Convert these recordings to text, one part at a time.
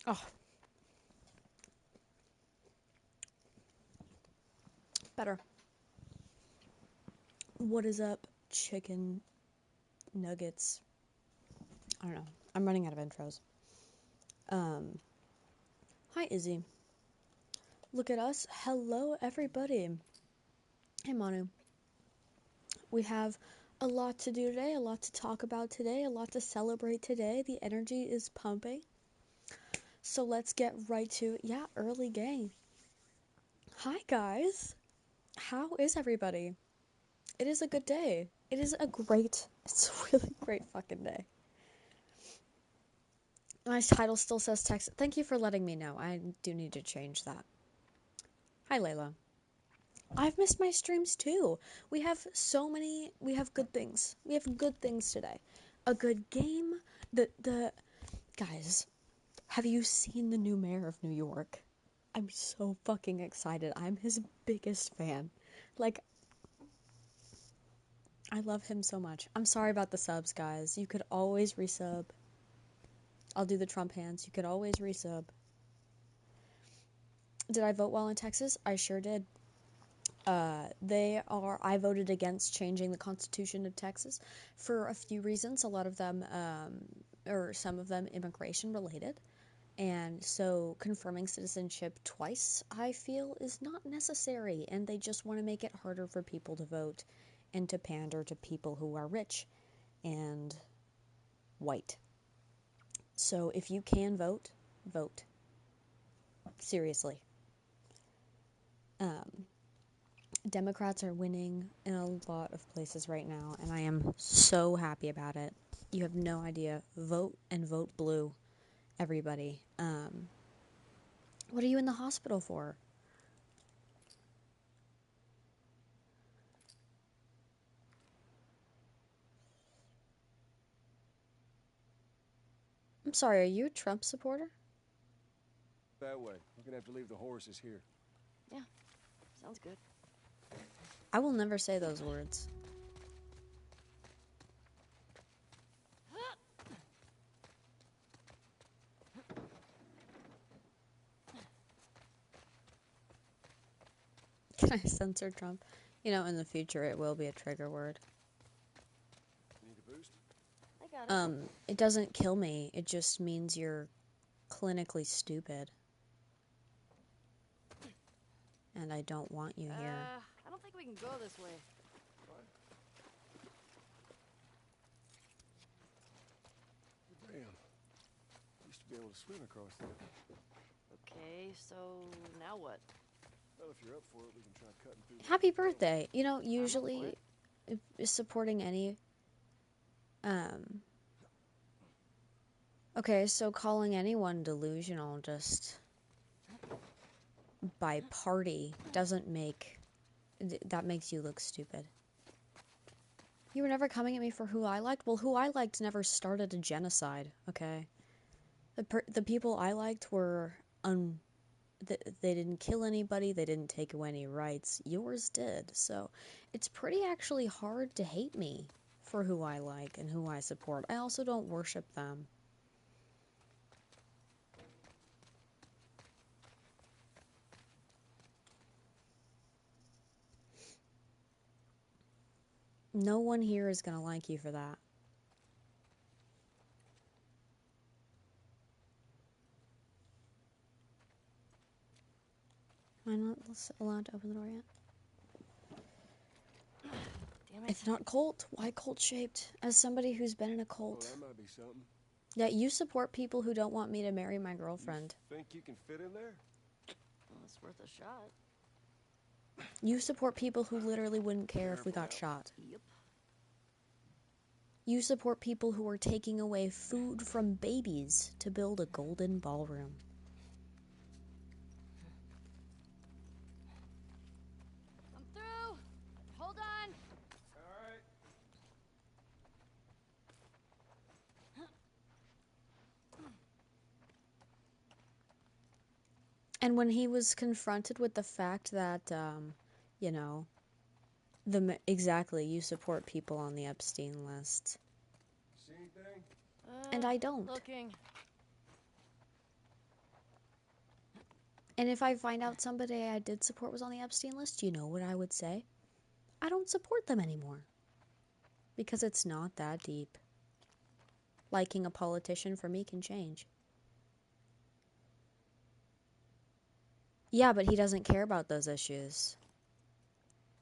Oh, better. What is up, chicken nuggets? I don't know. I'm running out of intros. Hi, Izzy. Look at us. Hello, everybody. Hey, Manu. We have a lot to do today, a lot to talk about today, a lot to celebrate today. The energy is pumping. So let's get right to it. Yeah, early game. Hi, guys. How is everybody? It is a good day. It's a really great fucking day. My title still says text. Thank you for letting me know. I do need to change that. Hi, Layla. I've missed my streams too. We have good things. We have good things today. A good game. The guys, have you seen the new mayor of New York? I'm so fucking excited. I'm his biggest fan. Like, I love him so much. I'm sorry about the subs, guys. You could always resub. I'll do the Trump hands. You could always resub. Did I vote while in Texas? I sure did. I voted against changing the Constitution of Texas for a few reasons. A lot of them, or some of them, immigration related. And so confirming citizenship twice, I feel, is not necessary. And they just want to make it harder for people to vote and to pander to people who are rich and white. So if you can vote, vote. Seriously. Democrats are winning in a lot of places right now, and I am so happy about it. You have no idea. Vote and vote blue, everybody. What are you in the hospital for? I'm sorry, are you a Trump supporter? That way. We're gonna have to leave the horses here. Yeah, sounds good. I will never say those words. Can I censor Trump? You know, in the future it will be a trigger word. Need a boost? I got it. It doesn't kill me. It just means you're clinically stupid. And I don't want you here. I don't think we can go this way. What? Damn. Used to be able to swim across there. Okay, so now what? Well, if you're up for it, we can try cutting through the Happy birthday. You know, I'm up for usually supporting any okay, so calling anyone delusional just by party doesn't make that makes you look stupid. You were never coming at me for who I liked? Well, who I liked never started a genocide, okay? The people I liked were they didn't kill anybody, they didn't take away any rights. Yours did. So, it's pretty actually hard to hate me for who I like and who I support. I also don't worship them. No one here is gonna like you for that. Am I not allowed to open the door yet? Damn it. It's not cult. Why cult shaped? As somebody who's been in a Well, cult. that might be something. Yeah, you support people who don't want me to marry my girlfriend. You think you can fit in there? Well, it's worth a shot. You support people who literally wouldn't care if we got Careful shot. Yep. You support people who are taking away food from babies to build a golden ballroom. I'm through! Hold on! Alright. And when he was confronted with the fact that, you know, exactly, you support people on the Epstein list. See anything? And I don't. Looking. And if I find out somebody I did support was on the Epstein list, you know what I would say? I don't support them anymore. Because it's not that deep. Liking a politician for me can change. Yeah, but he doesn't care about those issues.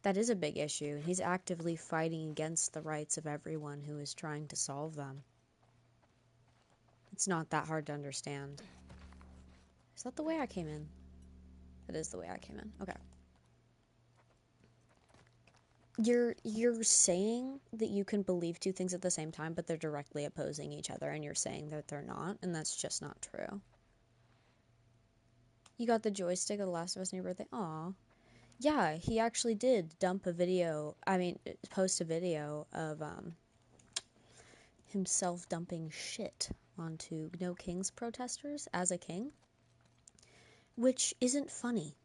That is a big issue, and he's actively fighting against the rights of everyone who is trying to solve them. It's not that hard to understand. Is that the way I came in? That is the way I came in. Okay. You're saying that you can believe two things at the same time, but they're directly opposing each other, and you're saying that they're not, and that's just not true. You got the joystick of The Last of Us on your birthday? Aw. Yeah, he actually did post a video of himself dumping shit onto No Kings protesters as a king, which isn't funny.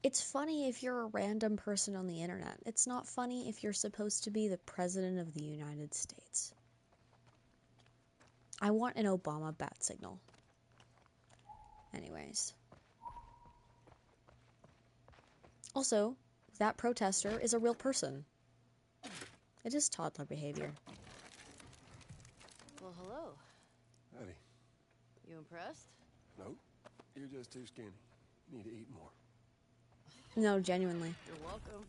It's funny if you're a random person on the internet. It's not funny if you're supposed to be the president of the United States. I want an Obama bat signal. Anyways. Also, that protester is a real person. It is toddler behavior. Well, hello. Howdy. You impressed? Nope. You're just too skinny. Need to eat more. No, genuinely. You're welcome.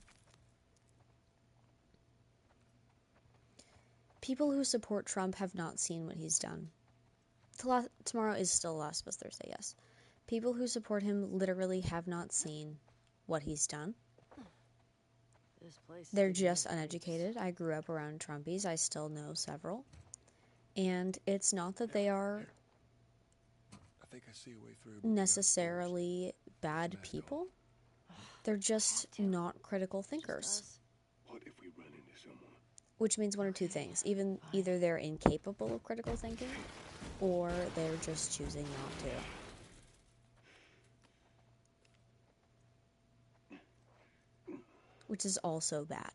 People who support Trump have not seen what he's done. Tomorrow is still Last of Us Thursday, yes. People who support him literally have not seen what he's done. This place. They're just uneducated. I grew up around Trumpies. I still know several. And it's not that they are I think I see a way through. But we got necessarily bad people. They're just not critical thinkers. what if we run into someone? Which means one of two things. Either they're incapable of critical thinking, or they're just choosing not to. Which is also bad.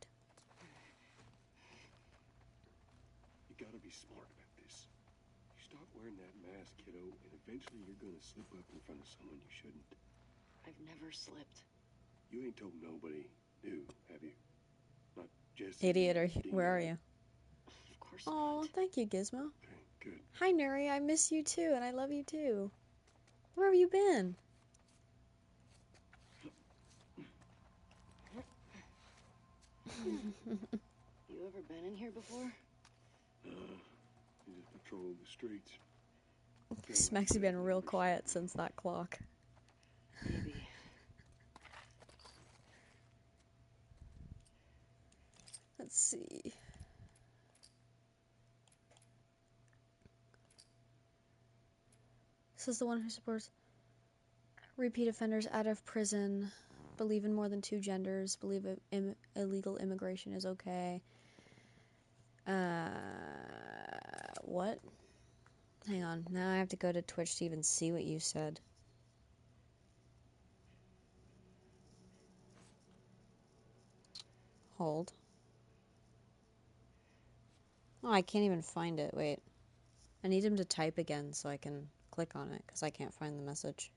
You gotta be smart about this. You stop wearing that mask, kiddo, and eventually you're gonna slip up in front of someone you shouldn't. I've never slipped. You ain't told nobody new, have you? Not Jesse. Idiot, where are you? Of course Oh, not. thank you, Gizmo. Okay, good. Hi, Nuri. I miss you too, and I love you too. Where have you been? You ever been in here before? You just patrol the streets. Smexy been real quiet since that clock. Maybe. Let's see. This is the one who supports repeat offenders out of prison, believe in more than two genders, believe illegal immigration is okay. What? Hang on. Now I have to go to Twitch to even see what you said. Hold. Oh, I can't even find it. Wait. I need him to type again so I can click on it, because I can't find the message.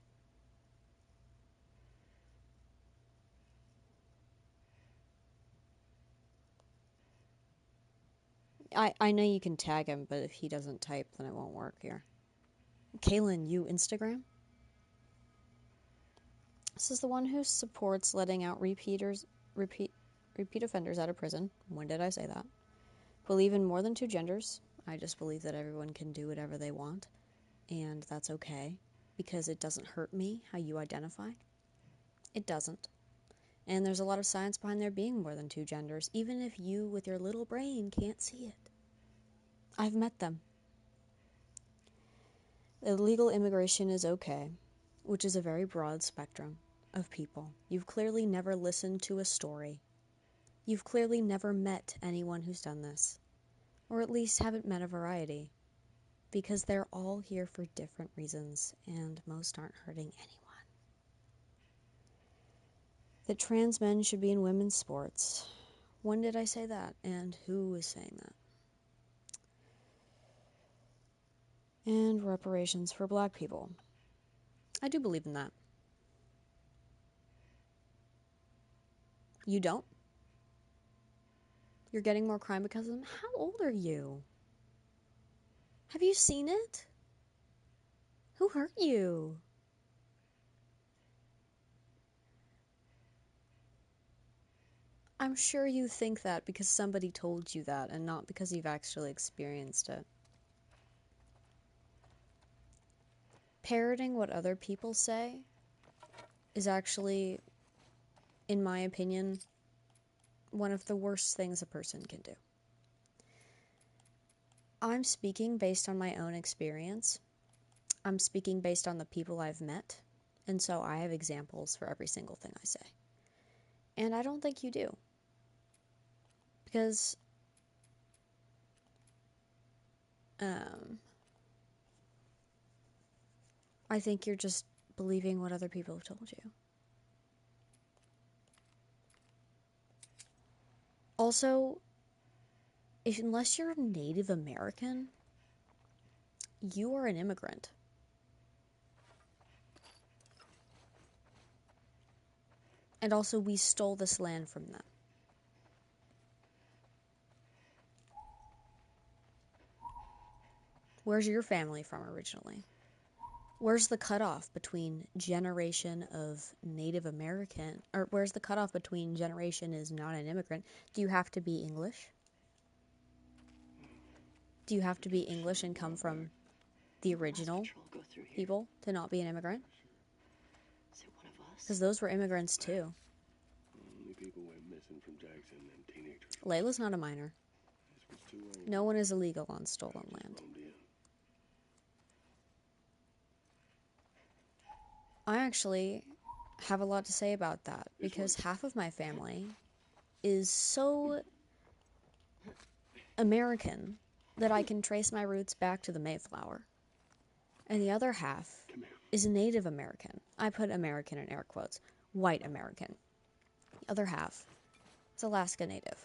I know you can tag him, but if he doesn't type, then it won't work here. Kaelin, you Instagram? This is the one who supports letting out repeat offenders out of prison. When did I say that? Believe in more than two genders. I just believe that everyone can do whatever they want, and that's okay, because it doesn't hurt me how you identify. It doesn't. And there's a lot of science behind there being more than two genders, even if you, with your little brain, can't see it. I've met them. Illegal immigration is okay, which is a very broad spectrum of people. You've clearly never listened to a story. You've clearly never met anyone who's done this, or at least haven't met a variety, because they're all here for different reasons, and most aren't hurting anyone. That trans men should be in women's sports. When did I say that, and who is saying that? And reparations for black people. I do believe in that. You don't? You're getting more crime because of them? How old are you? Have you seen it? Who hurt you? I'm sure you think that because somebody told you that and not because you've actually experienced it. Parroting what other people say is actually, in my opinion, one of the worst things a person can do. I'm speaking based on my own experience. I'm speaking based on the people I've met, and so I have examples for every single thing I say. And I don't think you do. Because I think you're just believing what other people have told you. Also, unless you're Native American, you are an immigrant. And also, we stole this land from them. Where's your family from originally? Where's the cutoff between generation of Native American, or where's the cutoff between generation is not an immigrant? Do you have to be English? Do you have to be English and come from the original people to not be an immigrant? Is it one of us? Because those were immigrants too. Only people went missing from Jackson and teenagers. Layla's not a minor. This was too long. No one is illegal on stolen land. I actually have a lot to say about that because half of my family is so American that I can trace my roots back to the Mayflower. And the other half is Native American. I put American in air quotes. White American. The other half is Alaska Native.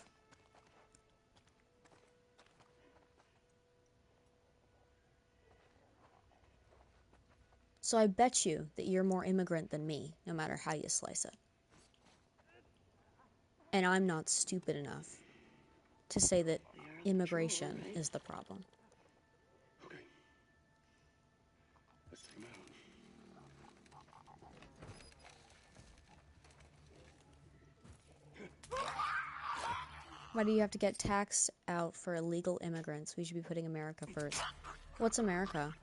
So I bet you that you're more immigrant than me, no matter how you slice it. And I'm not stupid enough to say that immigration is the problem. Okay. Let's take him out. Why do you have to get taxed out for illegal immigrants? We should be putting America first. What's America?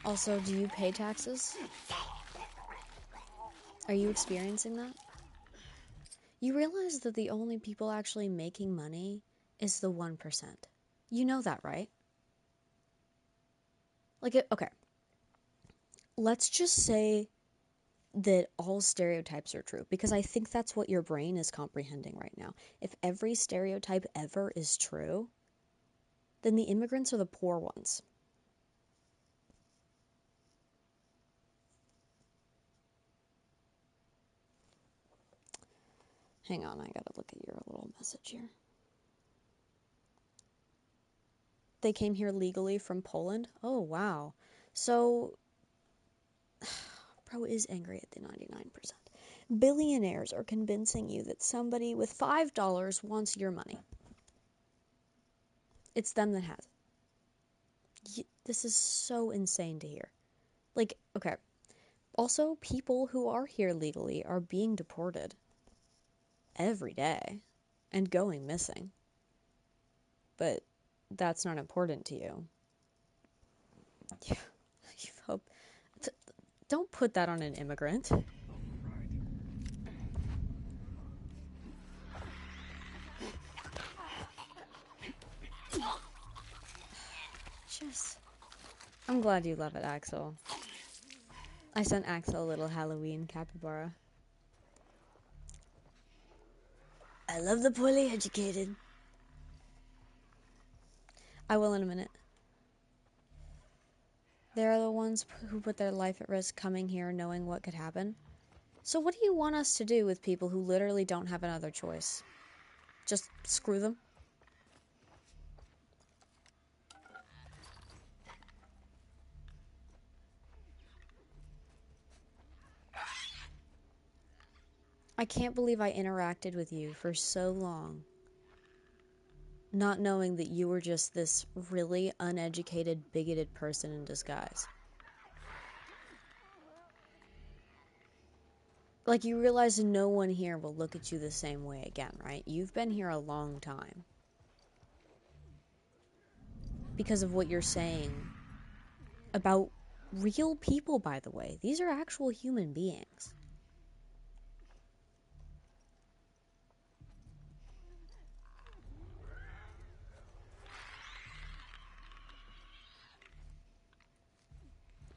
Also, do you pay taxes? Are you experiencing that? You realize that the only people actually making money is the 1%. You know that, right? Okay. Let's just say that all stereotypes are true, because I think that's what your brain is comprehending right now. If every stereotype ever is true, then the immigrants are the poor ones. Hang on, I gotta look at your little message here. They came here legally from Poland? Oh, wow. So, bro is angry at the 99%. Billionaires are convincing you that somebody with $5 wants your money. It's them that has it. This is so insane to hear. Okay. Also, people who are here legally are being deported every day and going missing. But that's not important to you. Yeah, you hope. Don't put that on an immigrant. I'm glad you love it, Axel. I sent Axel a little Halloween capybara. I love the poorly educated. I will in a minute. They're the ones who put their life at risk coming here knowing what could happen. So what do you want us to do with people who literally don't have another choice? Just screw them? I can't believe I interacted with you for so long, not knowing that you were just this really uneducated, bigoted person in disguise. Like, you realize no one here will look at you the same way again, right? You've been here a long time. Because of what you're saying about real people, by the way. These are actual human beings.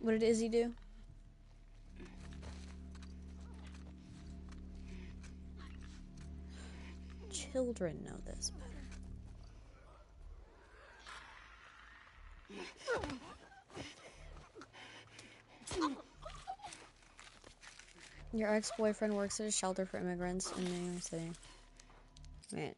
What did Izzy do? Children know this better. Your ex-boyfriend works at a shelter for immigrants in New York City. Wait.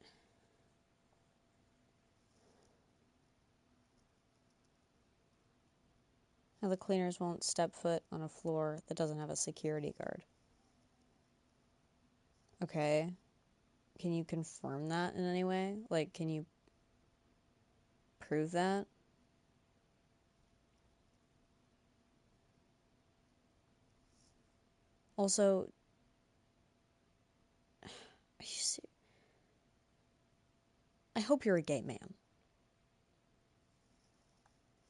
Now the cleaners won't step foot on a floor that doesn't have a security guard. Okay. Can you confirm that in any way? Like, can you prove that? Also, I hope you're a gay man.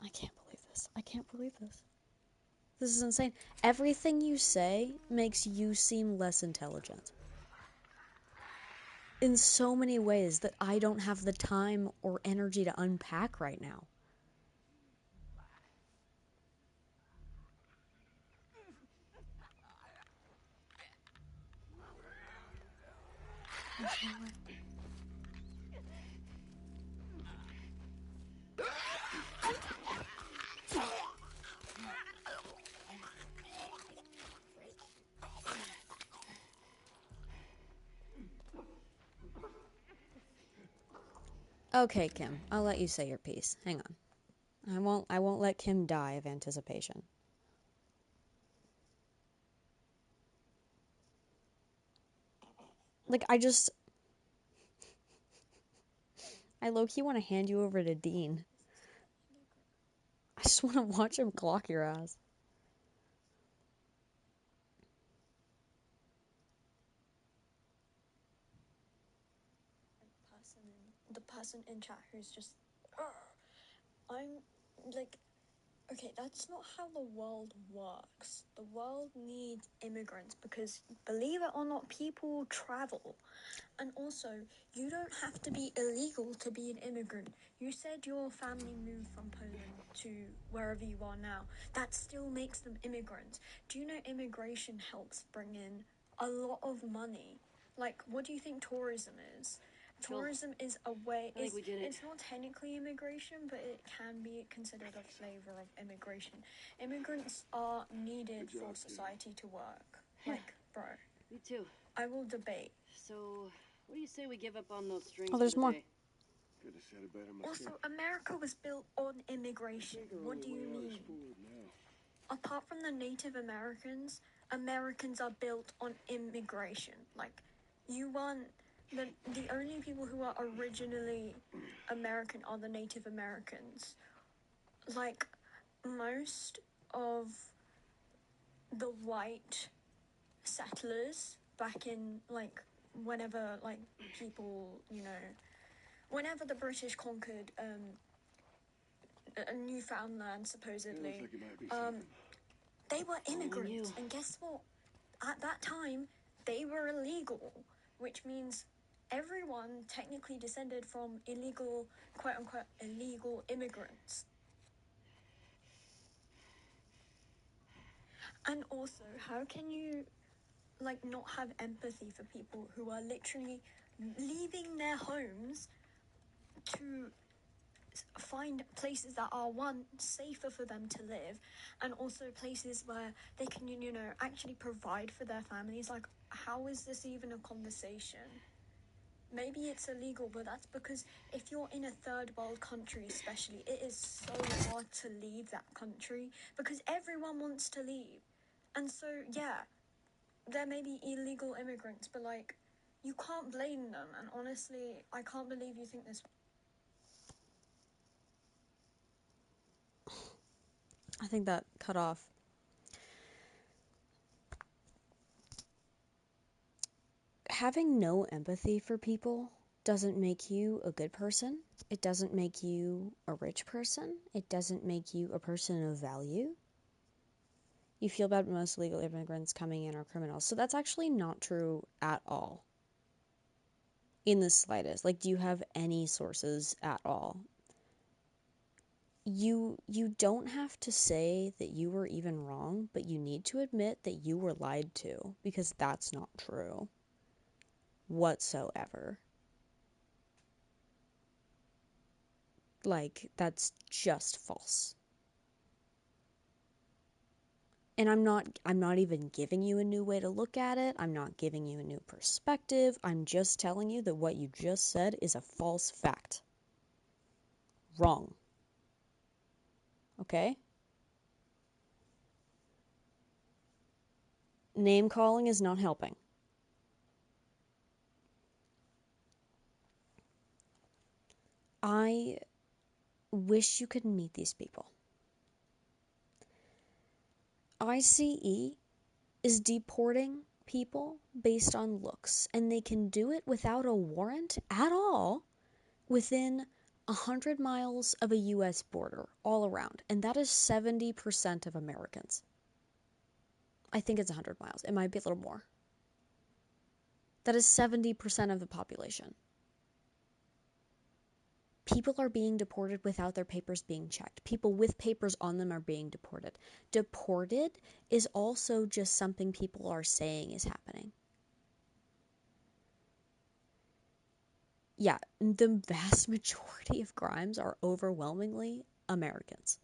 I can't believe this. I can't believe this. This is insane. Everything you say makes you seem less intelligent. In so many ways that I don't have the time or energy to unpack right now. Okay, Kim, I'll let you say your piece. Hang on. I won't let Kim die of anticipation. Like, I low-key want to hand you over to Dean. I just want to watch him clock your ass. The person in chat who's just, I'm like, okay, that's not how the world works. The world needs immigrants because, believe it or not, people travel. And also, you don't have to be illegal to be an immigrant. You said your family moved from Poland to wherever you are now. That still makes them immigrants. Do you know immigration helps bring in a lot of money? Like, what do you think tourism is? Tourism is a way. I think we did it. It's not technically immigration, but it can be considered a flavor of immigration. Immigrants are needed for society to work. Like, bro. Me too. I will debate. So, what do you say we give up on those strings Oh, there's for the more. day? Could have said it better myself. Also, America was built on immigration. What do you mean? Apart from the Native Americans, Americans are built on immigration. Like, you want the only people who are originally American are the Native Americans. Like, most of the white settlers back in, like, whenever, like, people, you know, whenever the British conquered Newfoundland, supposedly, they were immigrants. And guess what? At that time, they were illegal, which means everyone technically descended from illegal, quote-unquote, illegal immigrants. And also, how can you, like, not have empathy for people who are literally leaving their homes to find places that are, one, safer for them to live, and also places where they can, you know, actually provide for their families? Like, how is this even a conversation? Maybe it's illegal, but that's because if you're in a third world country especially, it is so hard to leave that country because everyone wants to leave. And so, yeah, there may be illegal immigrants, but like, you can't blame them. And honestly, I can't believe you think this. I think that cut off. Having no empathy for people doesn't make you a good person. It doesn't make you a rich person. It doesn't make you a person of value. You feel bad most illegal immigrants coming in are criminals. So that's actually not true at all. In the slightest. Like, do you have any sources at all? You don't have to say that you were even wrong, but you need to admit that you were lied to, because that's not true whatsoever. Like, that's just false. And I'm not even giving you a new way to look at it. I'm not giving you a new perspective. I'm just telling you that what you just said is a false fact. Wrong. Okay? Name calling is not helping. I wish you could meet these people. ICE is deporting people based on looks, and they can do it without a warrant at all within 100 miles of a U.S. border all around, and that is 70% of Americans. I think it's 100 miles. It might be a little more. That is 70% of the population. People are being deported without their papers being checked. People with papers on them are being deported. Deported is also just something people are saying is happening. Yeah, the vast majority of crimes are overwhelmingly Americans.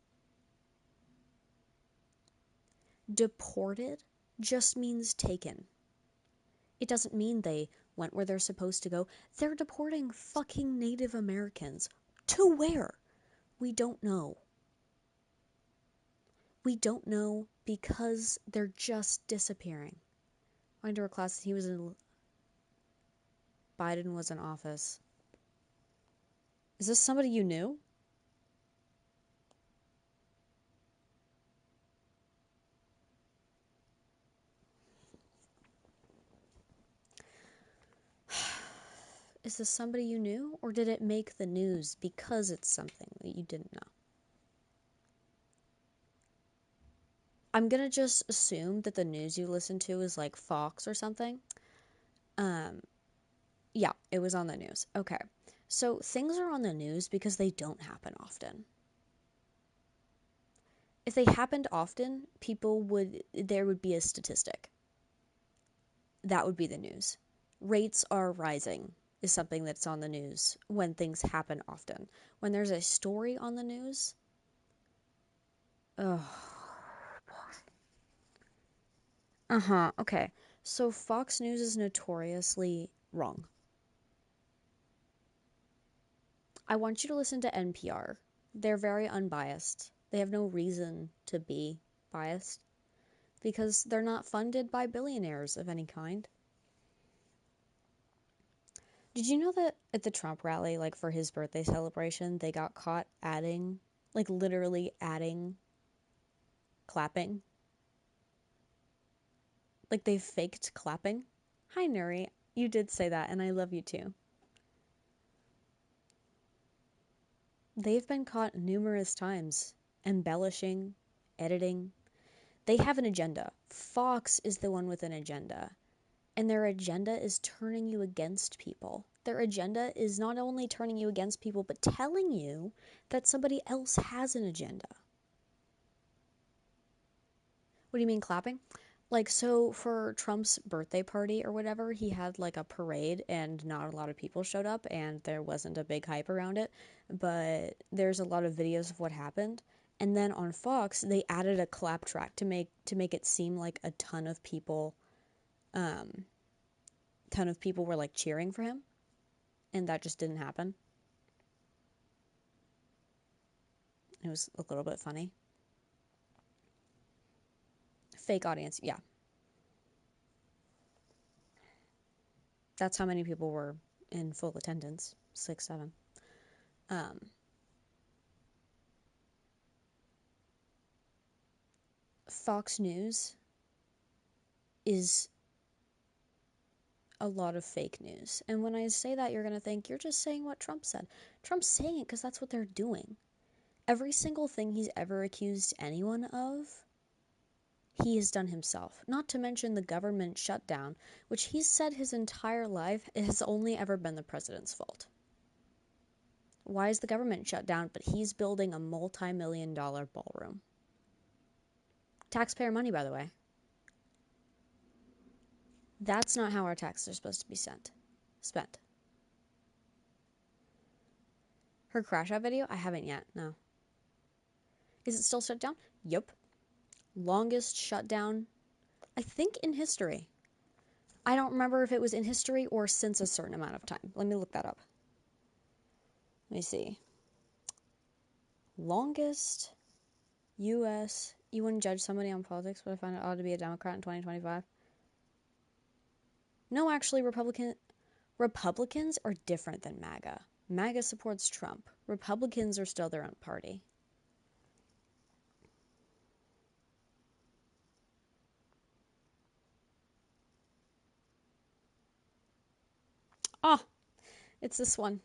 Deported just means taken. It doesn't mean they went where they're supposed to go. They're deporting fucking Native Americans. To where? We don't know. We don't know because they're just disappearing. I went to a class, Biden was in office. Is this somebody you knew? Is this somebody you knew, or did it make the news because it's something that you didn't know? I'm gonna just assume that the news you listen to is like Fox or something. Yeah, it was on the news. Okay. So things are on the news because they don't happen often. If they happened often, there would be a statistic. That would be the news. Rates are rising is something that's on the news when things happen often. When there's a story on the news, okay. So Fox News is notoriously wrong. I want you to listen to NPR. They're very unbiased. They have no reason to be biased because they're not funded by billionaires of any kind. Did you know that at the Trump rally, like for his birthday celebration, they got caught adding, like literally adding clapping? Like they faked clapping? Hi, Nuri. You did say that, and I love you too. They've been caught numerous times embellishing, editing. They have an agenda. Fox is the one with an agenda. And their agenda is turning you against people. Their agenda is not only turning you against people, but telling you that somebody else has an agenda. What do you mean clapping? Like, so for Trump's birthday party or whatever, he had like a parade and not a lot of people showed up and there wasn't a big hype around it. But there's a lot of videos of what happened. And then on Fox, they added a clap track to make it seem like a ton of people were like cheering for him. And that just didn't happen. It was a little bit funny. Fake audience, yeah. That's how many people were in full attendance. 6, 7. Fox News is a lot of fake news. And when I say that, you're going to think you're just saying what Trump said. Trump's saying it because that's what they're doing. Every single thing he's ever accused anyone of, he has done himself. Not to mention the government shutdown, which he's said his entire life has only ever been the president's fault. Why is the government shut down, but he's building a multi-million-dollar ballroom? Taxpayer money, by the way. That's not how our taxes are supposed to be spent. Her crash out video? I haven't yet, no. Is it still shut down? Yep. Longest shutdown, I think, in history. I don't remember if it was in history or since a certain amount of time. Let me look that up. Let me see. Longest U.S. You wouldn't judge somebody on politics, but I find it odd to be a Democrat in 2025. No, actually, Republicans are different than MAGA. MAGA supports Trump. Republicans are still their own party. Ah, it's this one.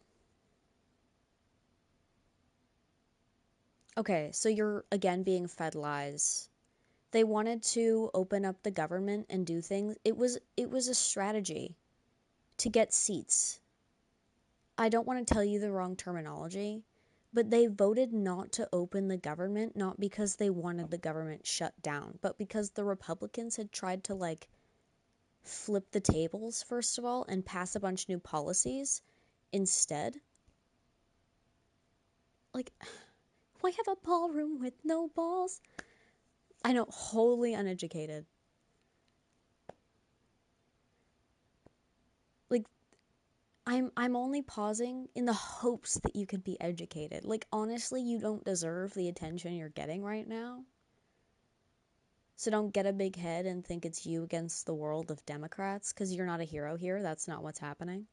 Okay, so you're again being fed lies. They wanted to open up the government and do things. It was a strategy to get seats. I don't want to tell you the wrong terminology, but they voted not to open the government, not because they wanted the government shut down, but because the Republicans had tried to, like, flip the tables, first of all, and pass a bunch of new policies instead. Like, why have a ballroom with no balls? I know, wholly uneducated. Like, I'm only pausing in the hopes that you could be educated. Like, honestly, you don't deserve the attention you're getting right now. So don't get a big head and think it's you against the world of Democrats, because you're not a hero here. That's not what's happening.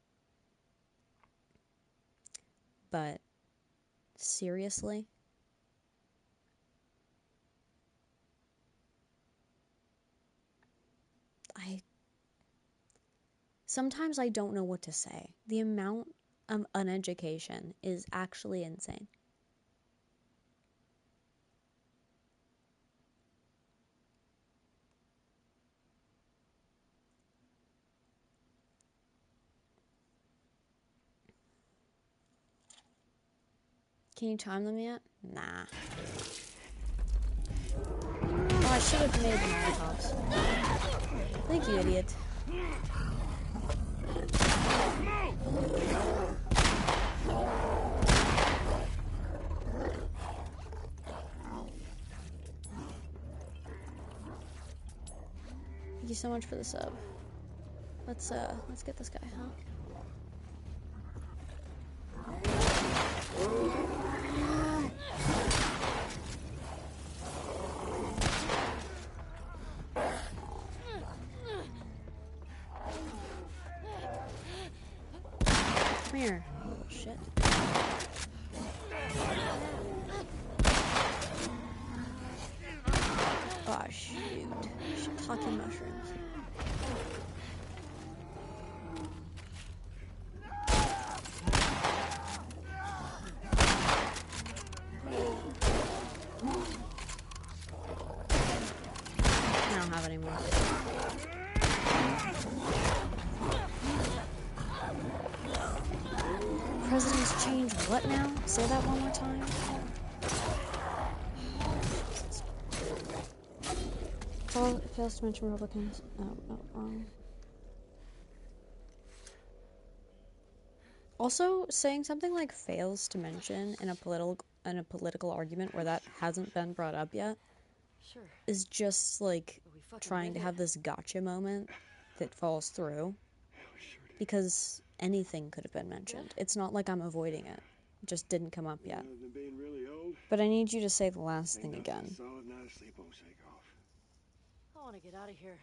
But seriously? Sometimes I don't know what to say. The amount of uneducation is actually insane. Can you time them yet? Nah. Oh, I should have made Molotovs. Thank you, idiot. Thank you so much for the sub. Let's get this guy, huh? Come here. Oh, shit. Oh, shoot. Shiitake mushrooms. I don't have any more. President's change what now? Say that one more time. It fails to mention Republicans. No, wrong. Also, saying something like fails to mention in a political argument where that hasn't been brought up yet is just like trying to have this gotcha moment that falls through, because anything could have been mentioned. It's not like I'm avoiding it. It just didn't come up yet. But I need you to say the last thing again. I want to get out of here.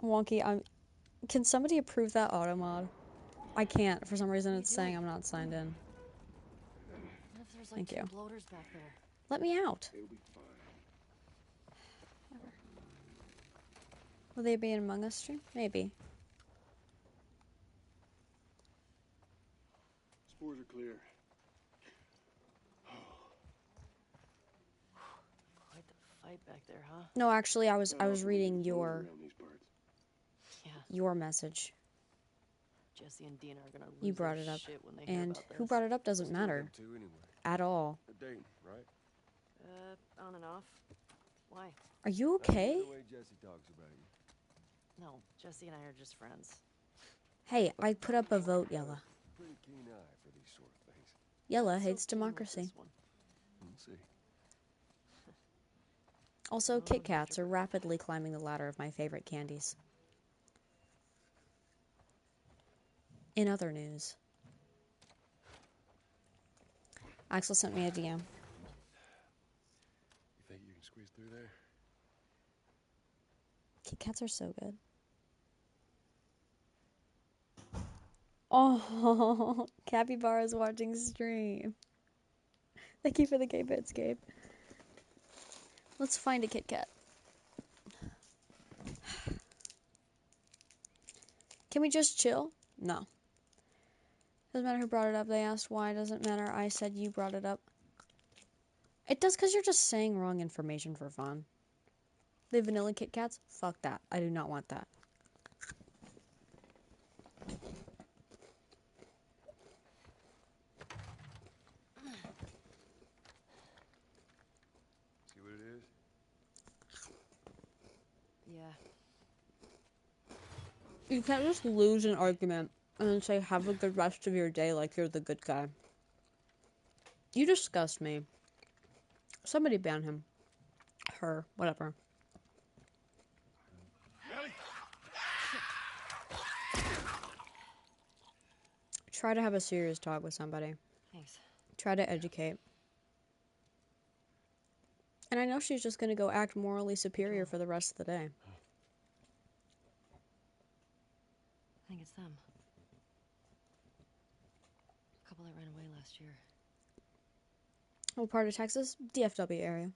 Wonky, can somebody approve that auto mod? I can't. For some reason it's saying I'm not signed in. What if there's Thank like 10 you. bloaters back there? Let me out. It'll be fine. Will they be in Among Us stream? Maybe. Spores are clear. Quite the fight back there, huh? No, actually, I was Not often we reading get blows your around these parts. Yeah. message. Jesse and Dina are gonna lose You brought their it up. shit when they hear And about this. who brought it up doesn't Still matter them two anyway. at all. They're dating, right? On and off. Why? Are you I don't okay? get the way Jesse talks about you. No, Jesse and I are just friends. Hey, I put up a vote, Yella. Pretty keen eye for these sort of things. Yella Not so hates keen with democracy. this one. We'll see. Also, Kit Kats are rapidly climbing the ladder of my favorite candies. In other news, Axel sent me a DM. You think you can squeeze through there? Kit Kats are so good. Oh, Capybara's watching stream. Thank you for the K-Bits, Gabe. Let's find a Kit Kat. Can we just chill? No. Doesn't matter who brought it up. They asked why. Doesn't matter. I said you brought it up. It does because you're just saying wrong information for fun. The vanilla Kit Kats? Fuck that. I do not want that. See what it is? Yeah. You can't just lose an argument and then say have a good rest of your day like you're the good guy. You disgust me. Somebody ban him. Her. Whatever. Try to have a serious talk with somebody. Thanks. Try to educate. And I know she's just gonna go act morally superior for the rest of the day. I think it's them. A couple that ran away last year. What part of Texas? DFW area.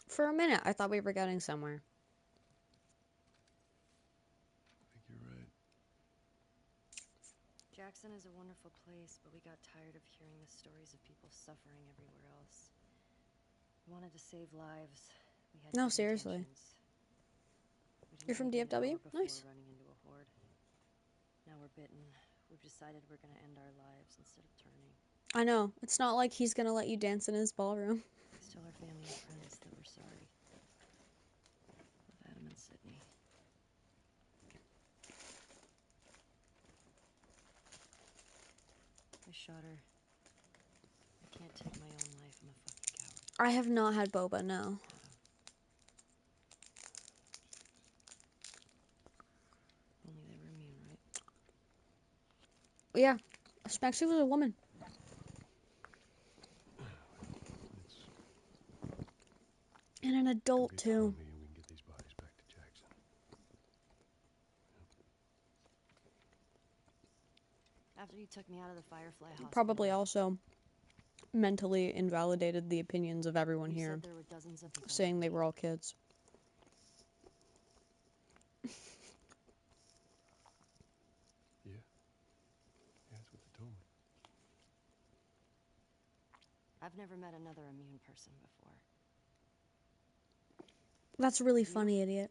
For a minute, I thought we were getting somewhere. I think you're right. Jackson is a wonderful place, but we got tired of hearing the stories of people suffering everywhere else. We wanted to save lives. We had No, good seriously. intentions. We didn't You're from make it an DFW? hour before Nice. running into a horde. Now we're bitten. We've decided we're gonna end our lives instead of turning. I know. It's not like he's gonna let you dance in his ballroom. Still our family and friends that were sorry. Love Adam and Sydney. I shot her. I can't take my own life. I'm a fucking coward. I have not had boba, no. Only they were immune, right? Yeah. Smexy was a woman. And an adult, too. Me and we can get these bodies back to Jackson. After you took me out of the Firefly hospital, Probably also mentally invalidated the opinions of everyone you here, said there were dozens of people saying they were all kids. Yeah. That's what they told me. I've never met another immune person before. That's really funny, idiot.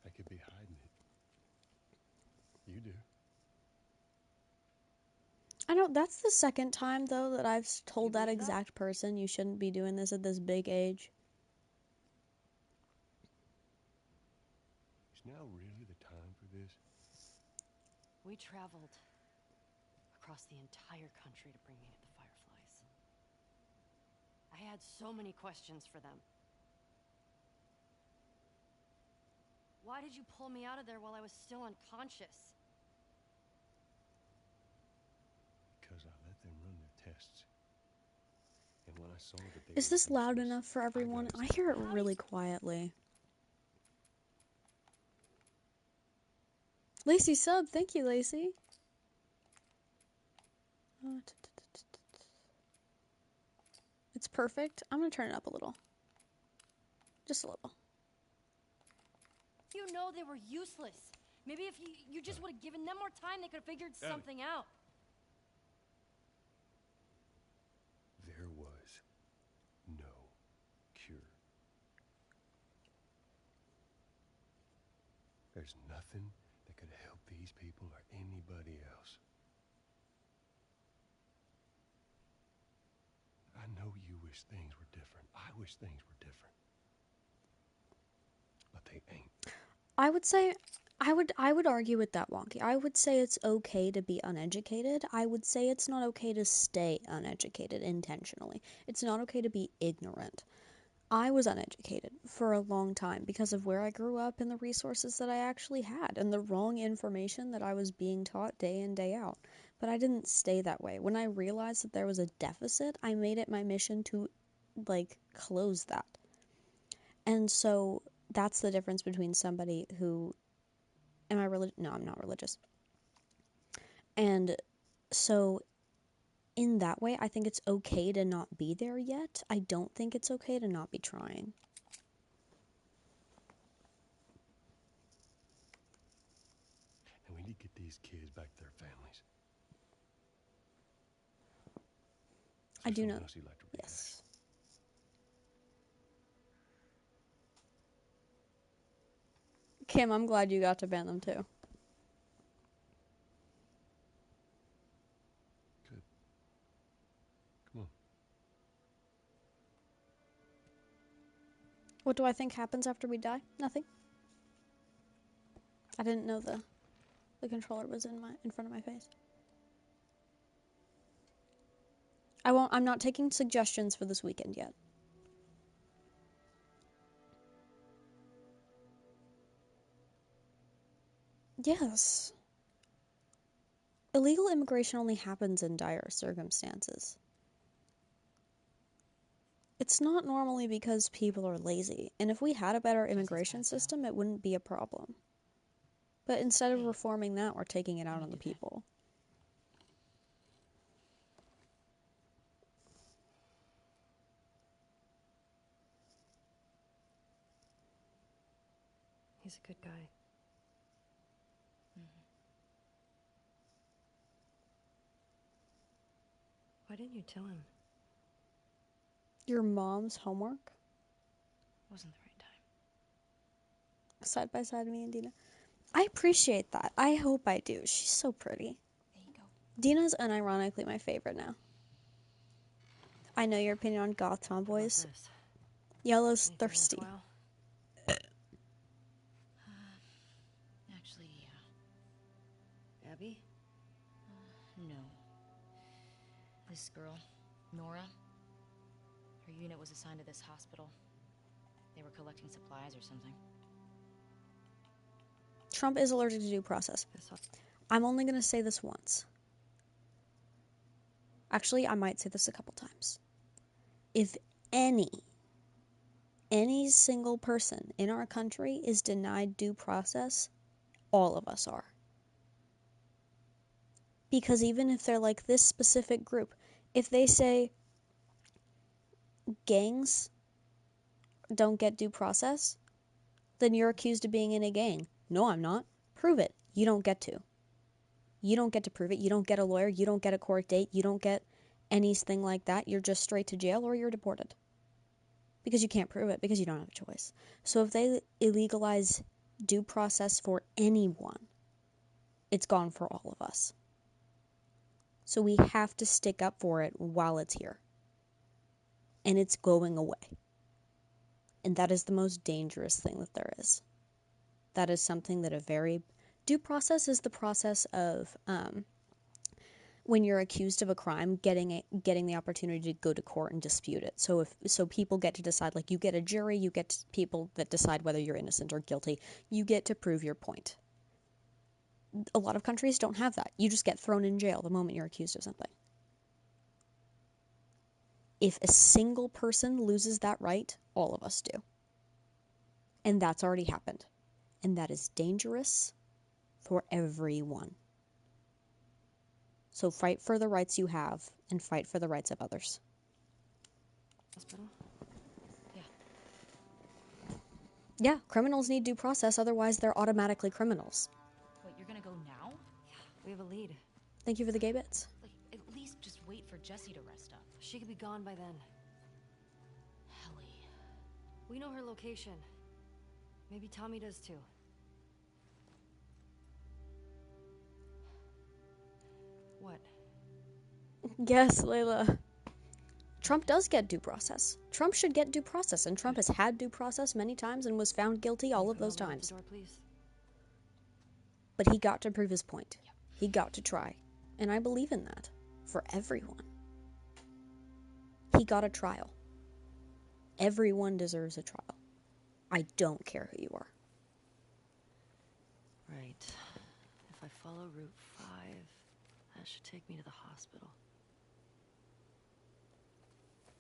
I could be hiding it. You do. I know, that's the second time, though, that I've told that believe that? exact person you shouldn't be doing this at this big age. Is now really the time for this? We traveled across the entire country to bring me to the Fireflies. I had so many questions for them. Why did you pull me out of there while I was still unconscious? Because I let them run their tests. And when I saw that they Is were this loud useless, enough for I everyone? got I excited. hear it really quietly. Lacey sub, thank you, Lacey. It's perfect. I'm gonna turn it up a little. Just a little. You know they were useless. Maybe if you just would have given them more time, they could have figured something out. There was no cure. There's nothing that could help these people or anybody else. I know you wish things were different. I wish things were different. But they ain't. I would say I would argue with that, Wonky. I would say it's okay to be uneducated. I would say it's not okay to stay uneducated intentionally. It's not okay to be ignorant. I was uneducated for a long time because of where I grew up and the resources that I actually had and the wrong information that I was being taught day in, day out. But I didn't stay that way. When I realized that there was a deficit, I made it my mission to, close that. And so that's the difference between somebody who... Am I religious? No, I'm not religious. And so in that way, I think it's okay to not be there yet. I don't think it's okay to not be trying. And we need to get these kids back to their families. I do know. Else you'd like to rehash? Yes. Kim, I'm glad you got to ban them too. Good. Come on. What do I think happens after we die? Nothing. I didn't know the controller was in front of my face. I'm not taking suggestions for this weekend yet. Yes. Illegal immigration only happens in dire circumstances. It's not normally because people are lazy. And if we had a better immigration system, it wouldn't be a problem. But instead of reforming that, we're taking it out on the people. He's a good guy. Why didn't you tell him? Your mom's homework? Wasn't the right time. Side by side, me and Dina. I appreciate that. I hope I do. She's so pretty. There you go. Dina's unironically my favorite now. I know your opinion on goth tomboys. Yellow's Anything thirsty. worthwhile? Actually, yeah. Abby? No. This girl, Nora, her unit was assigned to this hospital. They were collecting supplies or something. Trump is allergic to due process. I'm only going to say this once. Actually, I might say this a couple times. If any single person in our country is denied due process, all of us are. Because even if they're like this specific group, if they say gangs don't get due process, then you're accused of being in a gang. No, I'm not. Prove it. You don't get to. You don't get to prove it. You don't get a lawyer. You don't get a court date. You don't get anything like that. You're just straight to jail or you're deported. Because you can't prove it, because you don't have a choice. So if they illegalize due process for anyone, it's gone for all of us. So we have to stick up for it while it's here. And it's going away. And that is the most dangerous thing that there is. That is something that due process is the process of when you're accused of a crime, getting the opportunity to go to court and dispute it. So people get to decide, like you get a jury, you get people that decide whether you're innocent or guilty. You get to prove your point. A lot of countries don't have that. You just get thrown in jail the moment you're accused of something. If a single person loses that right, all of us do. And that's already happened. And that is dangerous for everyone. So fight for the rights you have and fight for the rights of others. Hospital? Yeah. Yeah, criminals need due process, otherwise they're automatically criminals. Wait, you're gonna go now? Yeah, we have a lead. Thank you for the gay bits. Like, at least just wait for Jessie to rest up. She could be gone by then. Helly. We know her location. Maybe Tommy does too. What? Yes, Layla. Trump does get due process. Trump should get due process, and Trump has had due process many times and was found guilty all of those Open up times. the door, please. But he got to prove his point. He got to try. And I believe in that. For everyone. He got a trial. Everyone deserves a trial. I don't care who you are. Right. If I follow Route 5, that should take me to the hospital.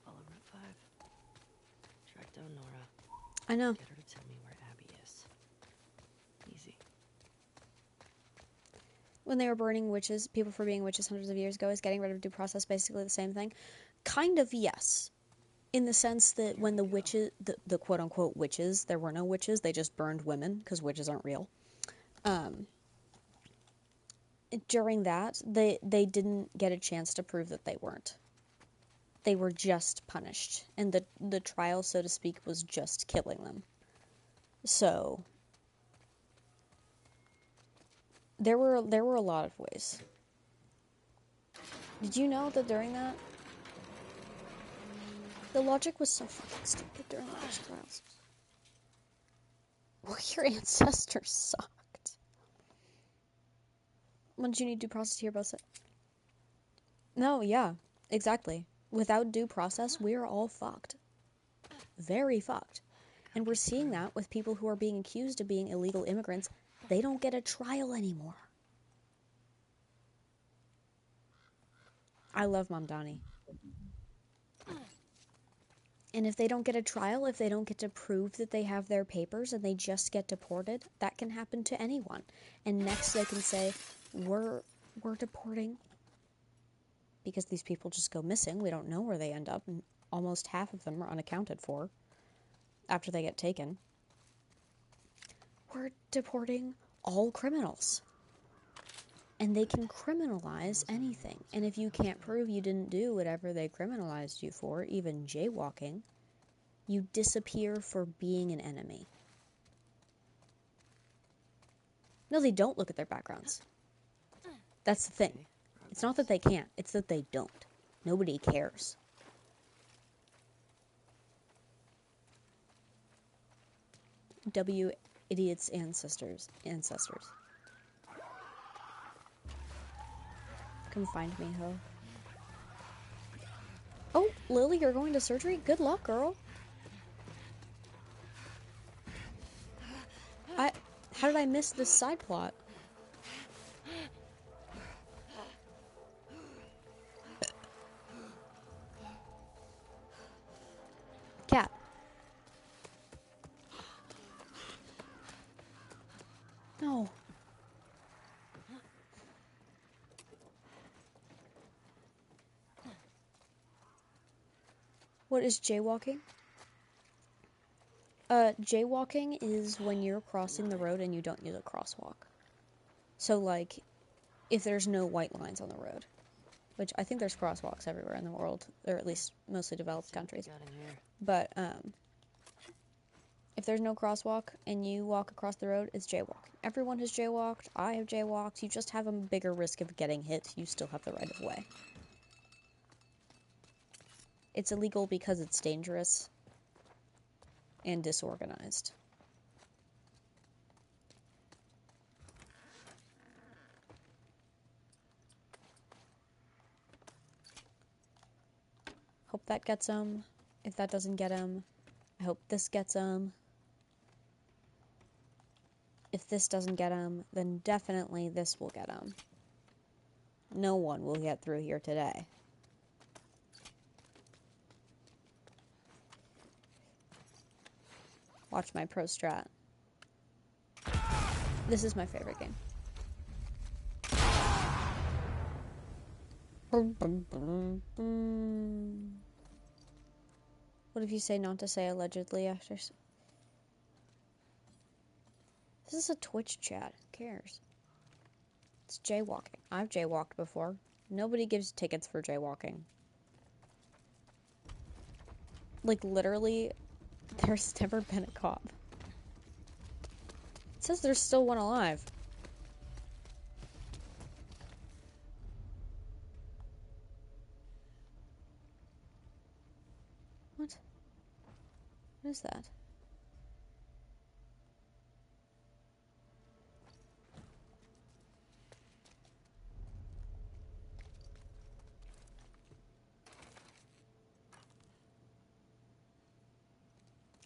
Follow Route 5. Track down Nora. I know. Get her to tell me where Abby is. Easy. When they were burning witches, people for being witches hundreds of years ago, is getting rid of due process basically the same thing? Kind of, yes. In the sense that when the witches, the quote-unquote witches, there were no witches, they just burned women, because witches aren't real. During that, they didn't get a chance to prove that they weren't. They were just punished, and the trial, so to speak, was just killing them. So there were a lot of ways. Did you know that during that, the logic was so fucking stupid during the witch trials? Well, your ancestors sucked. When did you need due process to hear about it? No, yeah, exactly. Without due process, we're all fucked. Very fucked. And we're seeing that with people who are being accused of being illegal immigrants. They don't get a trial anymore. I love Mamdani. And if they don't get a trial, if they don't get to prove that they have their papers and they just get deported, that can happen to anyone. And next they can say, we're deporting because these people just go missing. We don't know where they end up, and almost half of them are unaccounted for after they get taken. We're deporting all criminals. And they can criminalize anything. And if you can't prove you didn't do whatever they criminalized you for, even jaywalking, you disappear for being an enemy. No, they don't look at their backgrounds. That's the thing. It's not that they can't, it's that they don't. Nobody cares. W idiots ancestors. Come find me, ho. Oh, Lily, you're going to surgery? Good luck, girl. How did I miss this side plot? Cat. No. What is jaywalking? Jaywalking is when you're crossing the road and you don't use a crosswalk. So, like, if there's no white lines on the road, which I think there's crosswalks everywhere in the world, or at least mostly developed countries. But, if there's no crosswalk and you walk across the road, it's jaywalking. Everyone has jaywalked. I have jaywalked. You just have a bigger risk of getting hit. You still have the right of way. It's illegal because it's dangerous and disorganized. Hope that gets him. If that doesn't get him, I hope this gets him. If this doesn't get him, then definitely this will get him. No one will get through here today. Watch my pro strat. This is my favorite game. What if you say not to say allegedly after? This is a Twitch chat. Who cares? It's jaywalking. I've jaywalked before. Nobody gives tickets for jaywalking. Like, literally, there's never been a cop. It says there's still one alive. What? What is that?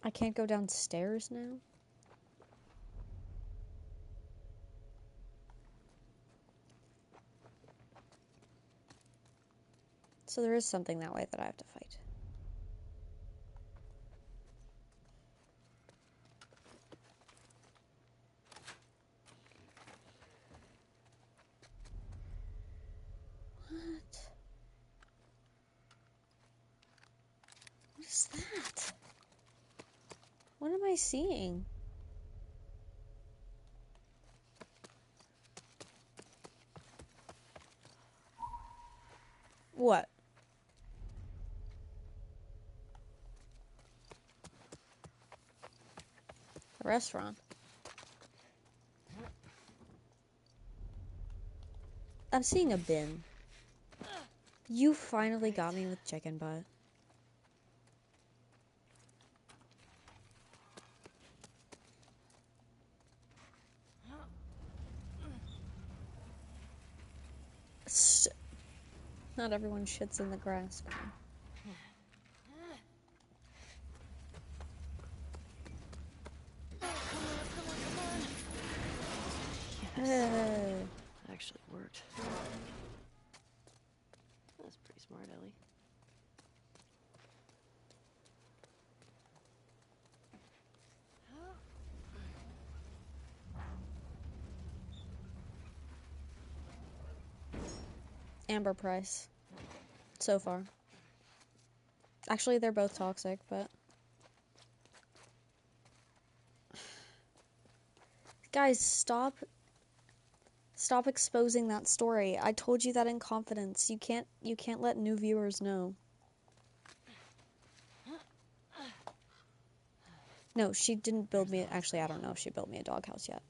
I can't go downstairs now? So there is something that way that I have to fight. What? What is that? What am I seeing? What? A restaurant. I'm seeing a bin. You finally got me with chicken butt. Not everyone shits in the grass. Yes. Actually worked. That's pretty smart, Ellie. Amber Price. So far. Actually, they're both toxic, but... Guys, stop exposing that story. I told you that in confidence. You can't let new viewers know. No, she didn't build me... Actually, I don't know if she built me a doghouse yet.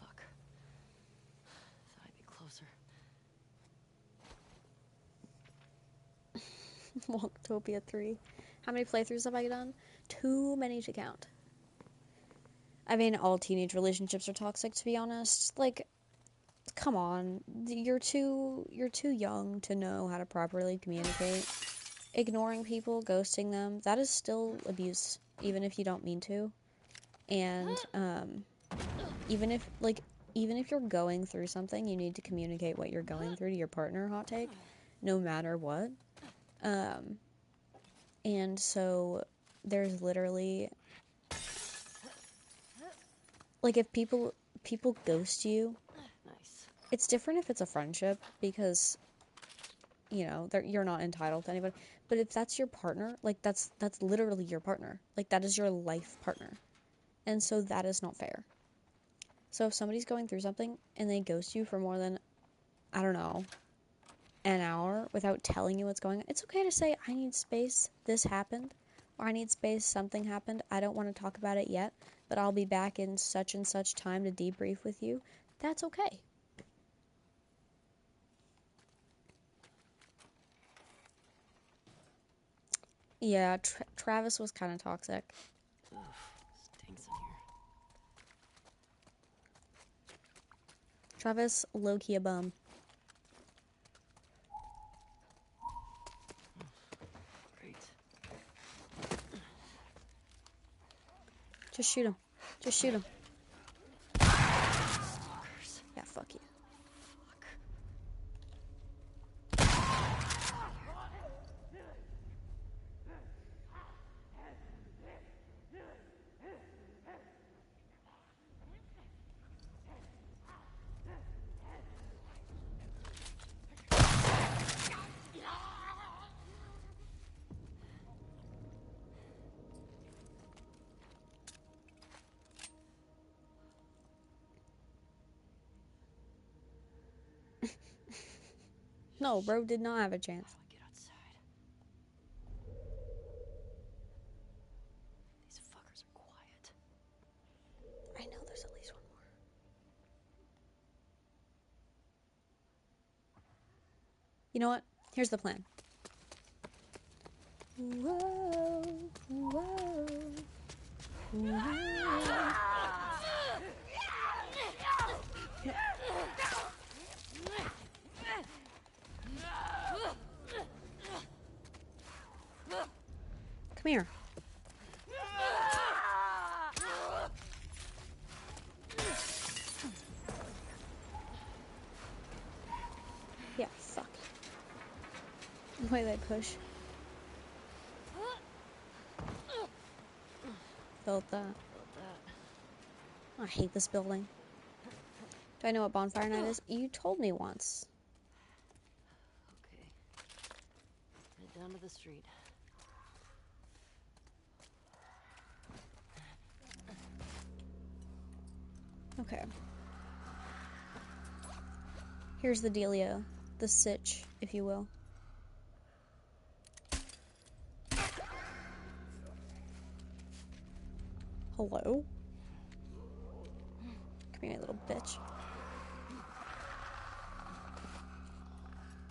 Fuck. Thought I'd be closer. Walktopia 3. How many playthroughs have I done? Too many to count. I mean, all teenage relationships are toxic, to be honest. Like, come on. You're too young to know how to properly communicate. Ignoring people, ghosting them, that is still abuse, even if you don't mean to. And, even if you're going through something, you need to communicate what you're going through to your partner, hot take, no matter what. And so there's literally, like, if people ghost you, Nice. it's different if it's a friendship, because, you know, you're not entitled to anybody. But if that's your partner, like, that's literally your partner. Like, that is your life partner. And so that is not fair. So if somebody's going through something and they ghost you for more than, I don't know, an hour without telling you what's going on, it's okay to say, I need space, this happened, or I need space, something happened, I don't want to talk about it yet, but I'll be back in such and such time to debrief with you. That's okay. Yeah, Travis was kind of toxic. Ugh, stinks in here. Travis, low-key a bum. Great. Just shoot him. Just shoot him. Stalkers. Yeah, fuck you. No, bro did not have a chance. How do I get outside? These fuckers are quiet. I know there's at least one more. You know what? Here's the plan. Whoa, whoa, whoa. Come here. Yeah, fuck. The way they push. Felt that. I hate this building. Do I know what bonfire night is? You told me once. Okay. Head down to the street. Okay. Here's the dealio. The sitch, if you will. Hello? Come here, little bitch.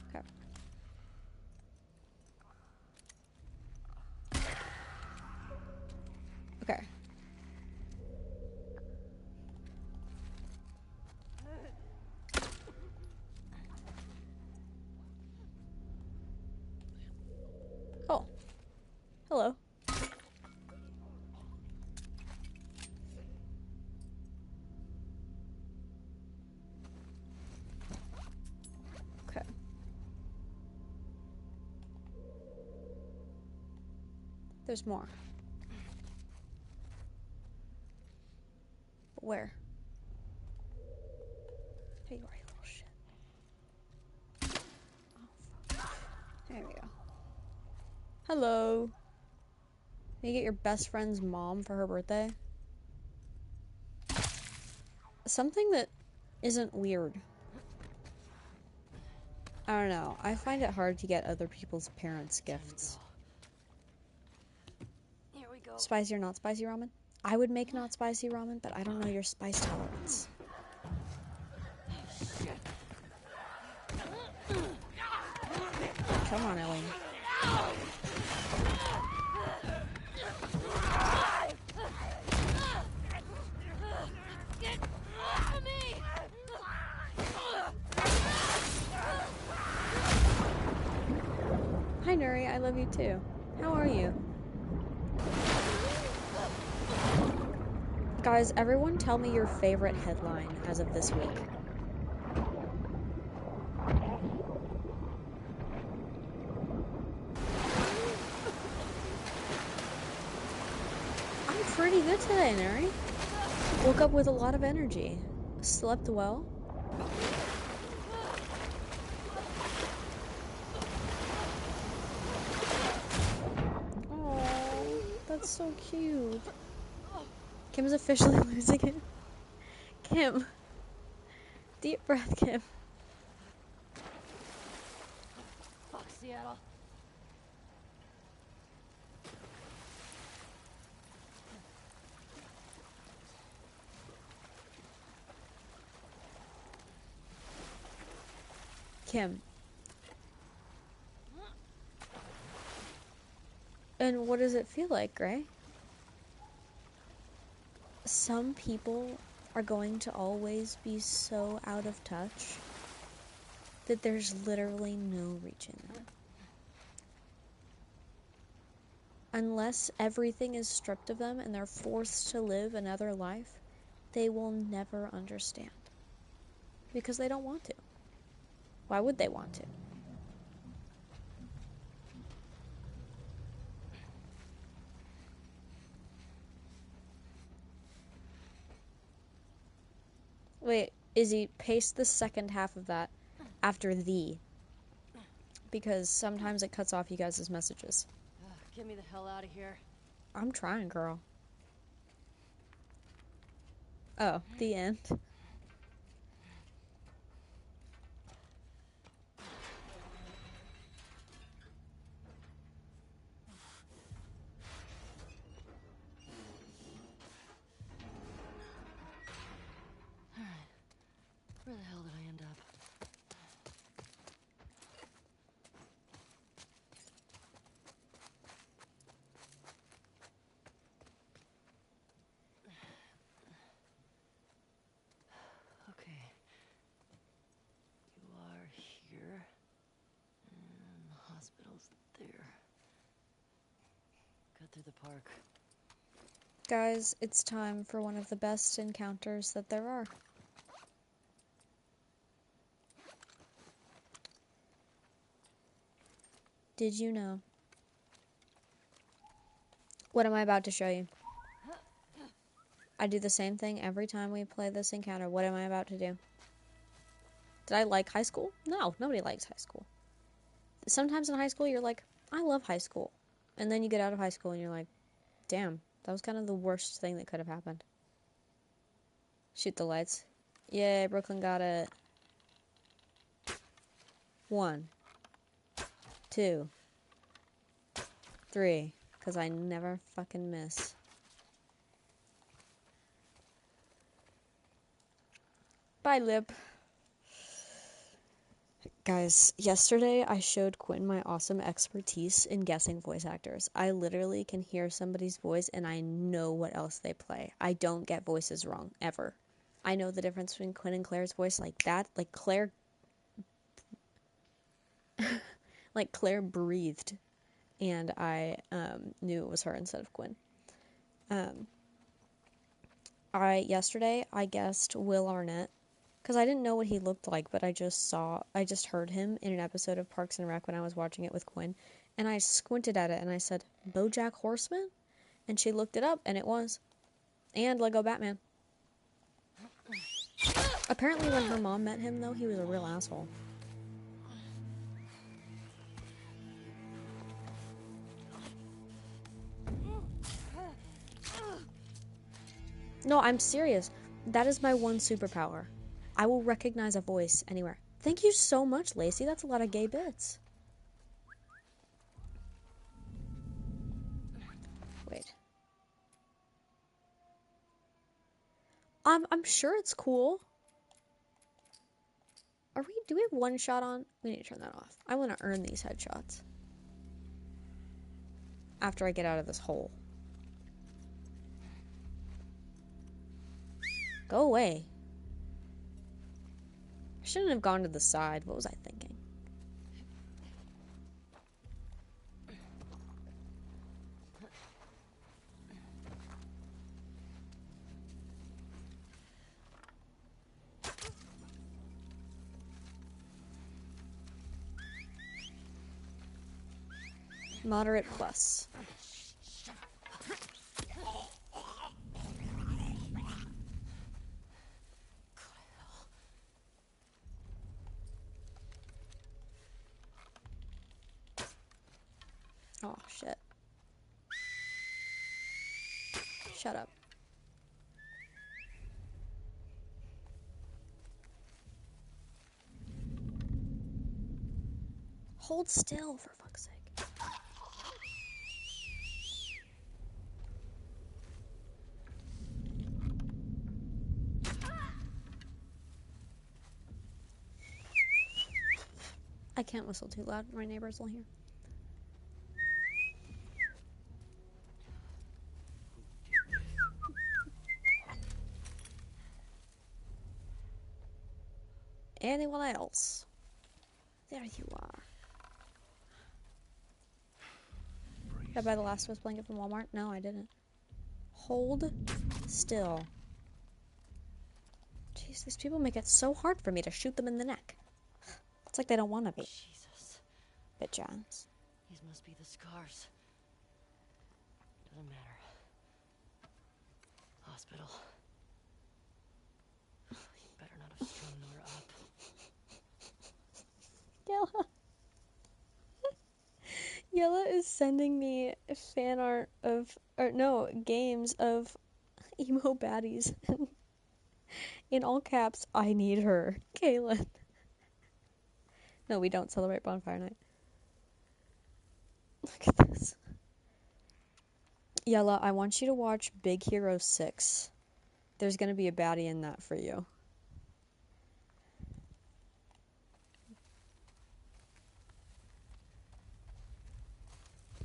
Okay. Okay. Oh. Hello. Okay. There's more. But where? There you are, you little shit. Oh, fuck. There we go. Hello. Can you get your best friend's mom for her birthday? Something that isn't weird. I don't know. I find it hard to get other people's parents gifts. Here we go. Spicy or not spicy ramen? I would make not spicy ramen, but I don't know your spice tolerance. Come on, Ellie. Get off me! Hi, Nuri. I love you too. How are you? Guys, everyone tell me your favorite headline as of this week. I'm pretty good today, Nuri. Woke up with a lot of energy. Slept well. Oh, that's so cute. Kim's officially losing it. Kim. Deep breath, Kim. Fuck Seattle. Kim. And what does it feel like, Gray? Some people are going to always be so out of touch that there's literally no reaching them. Unless everything is stripped of them and they're forced to live another life, they will never understand. Because they don't want to. Why would they want to? Wait, Izzy, paste the second half of that after the. Because sometimes it cuts off you guys' messages. Get me the hell out of here. I'm trying, girl. Oh, the end. Where the hell did I end up? Okay. You are here. And the hospital's there. Cut through the park. Guys, it's time for one of the best encounters that there are. Did you know? What am I about to show you? I do the same thing every time we play this encounter. What am I about to do? Did I like high school? No, nobody likes high school. Sometimes in high school, you're like, I love high school. And then you get out of high school and you're like, damn, that was kind of the worst thing that could have happened. Shoot the lights. Yay, Brooklyn got it. 1, 2, 3. Because I never fucking miss. Bye, Lip. Guys, yesterday I showed Quinn my awesome expertise in guessing voice actors. I literally can hear somebody's voice and I know what else they play. I don't get voices wrong, ever. I know the difference between Quinn and Claire's voice like that. Like Claire... like Claire breathed. And I knew it was her instead of Quinn. Yesterday I guessed Will Arnett. Because I didn't know what he looked like, but I just heard him in an episode of Parks and Rec when I was watching it with Quinn, and I squinted at it and I said, BoJack Horseman? And she looked it up, and it was. And Lego Batman. Apparently when her mom met him, though, he was a real asshole. No, I'm serious. That is my one superpower. I will recognize a voice anywhere. Thank you so much, Lacey. That's a lot of gay bits. Wait. I'm sure it's cool. Do we have one shot on? We need to turn that off. I want to earn these headshots. After I get out of this hole. Go away. I shouldn't have gone to the side. What was I thinking? Moderate plus. Oh, shit. Shut up. Hold still, for fuck's sake. I can't whistle too loud. My neighbors will hear. Anyone else? There you are. Did I buy the Last of Us blanket from Walmart? No, I didn't. Hold still. Jeez, these people make it so hard for me to shoot them in the neck. It's like they don't want to be. Jesus. Bitch ass. These must be the scars. Doesn't matter. Hospital. Better not have strung Nora up. Yella. Yella is sending me fan art of, or no, games of emo baddies. In all caps, I need her. Kaelin. No, we don't celebrate Bonfire Night. Look at this. Yella, I want you to watch Big Hero 6. There's gonna be a baddie in that for you.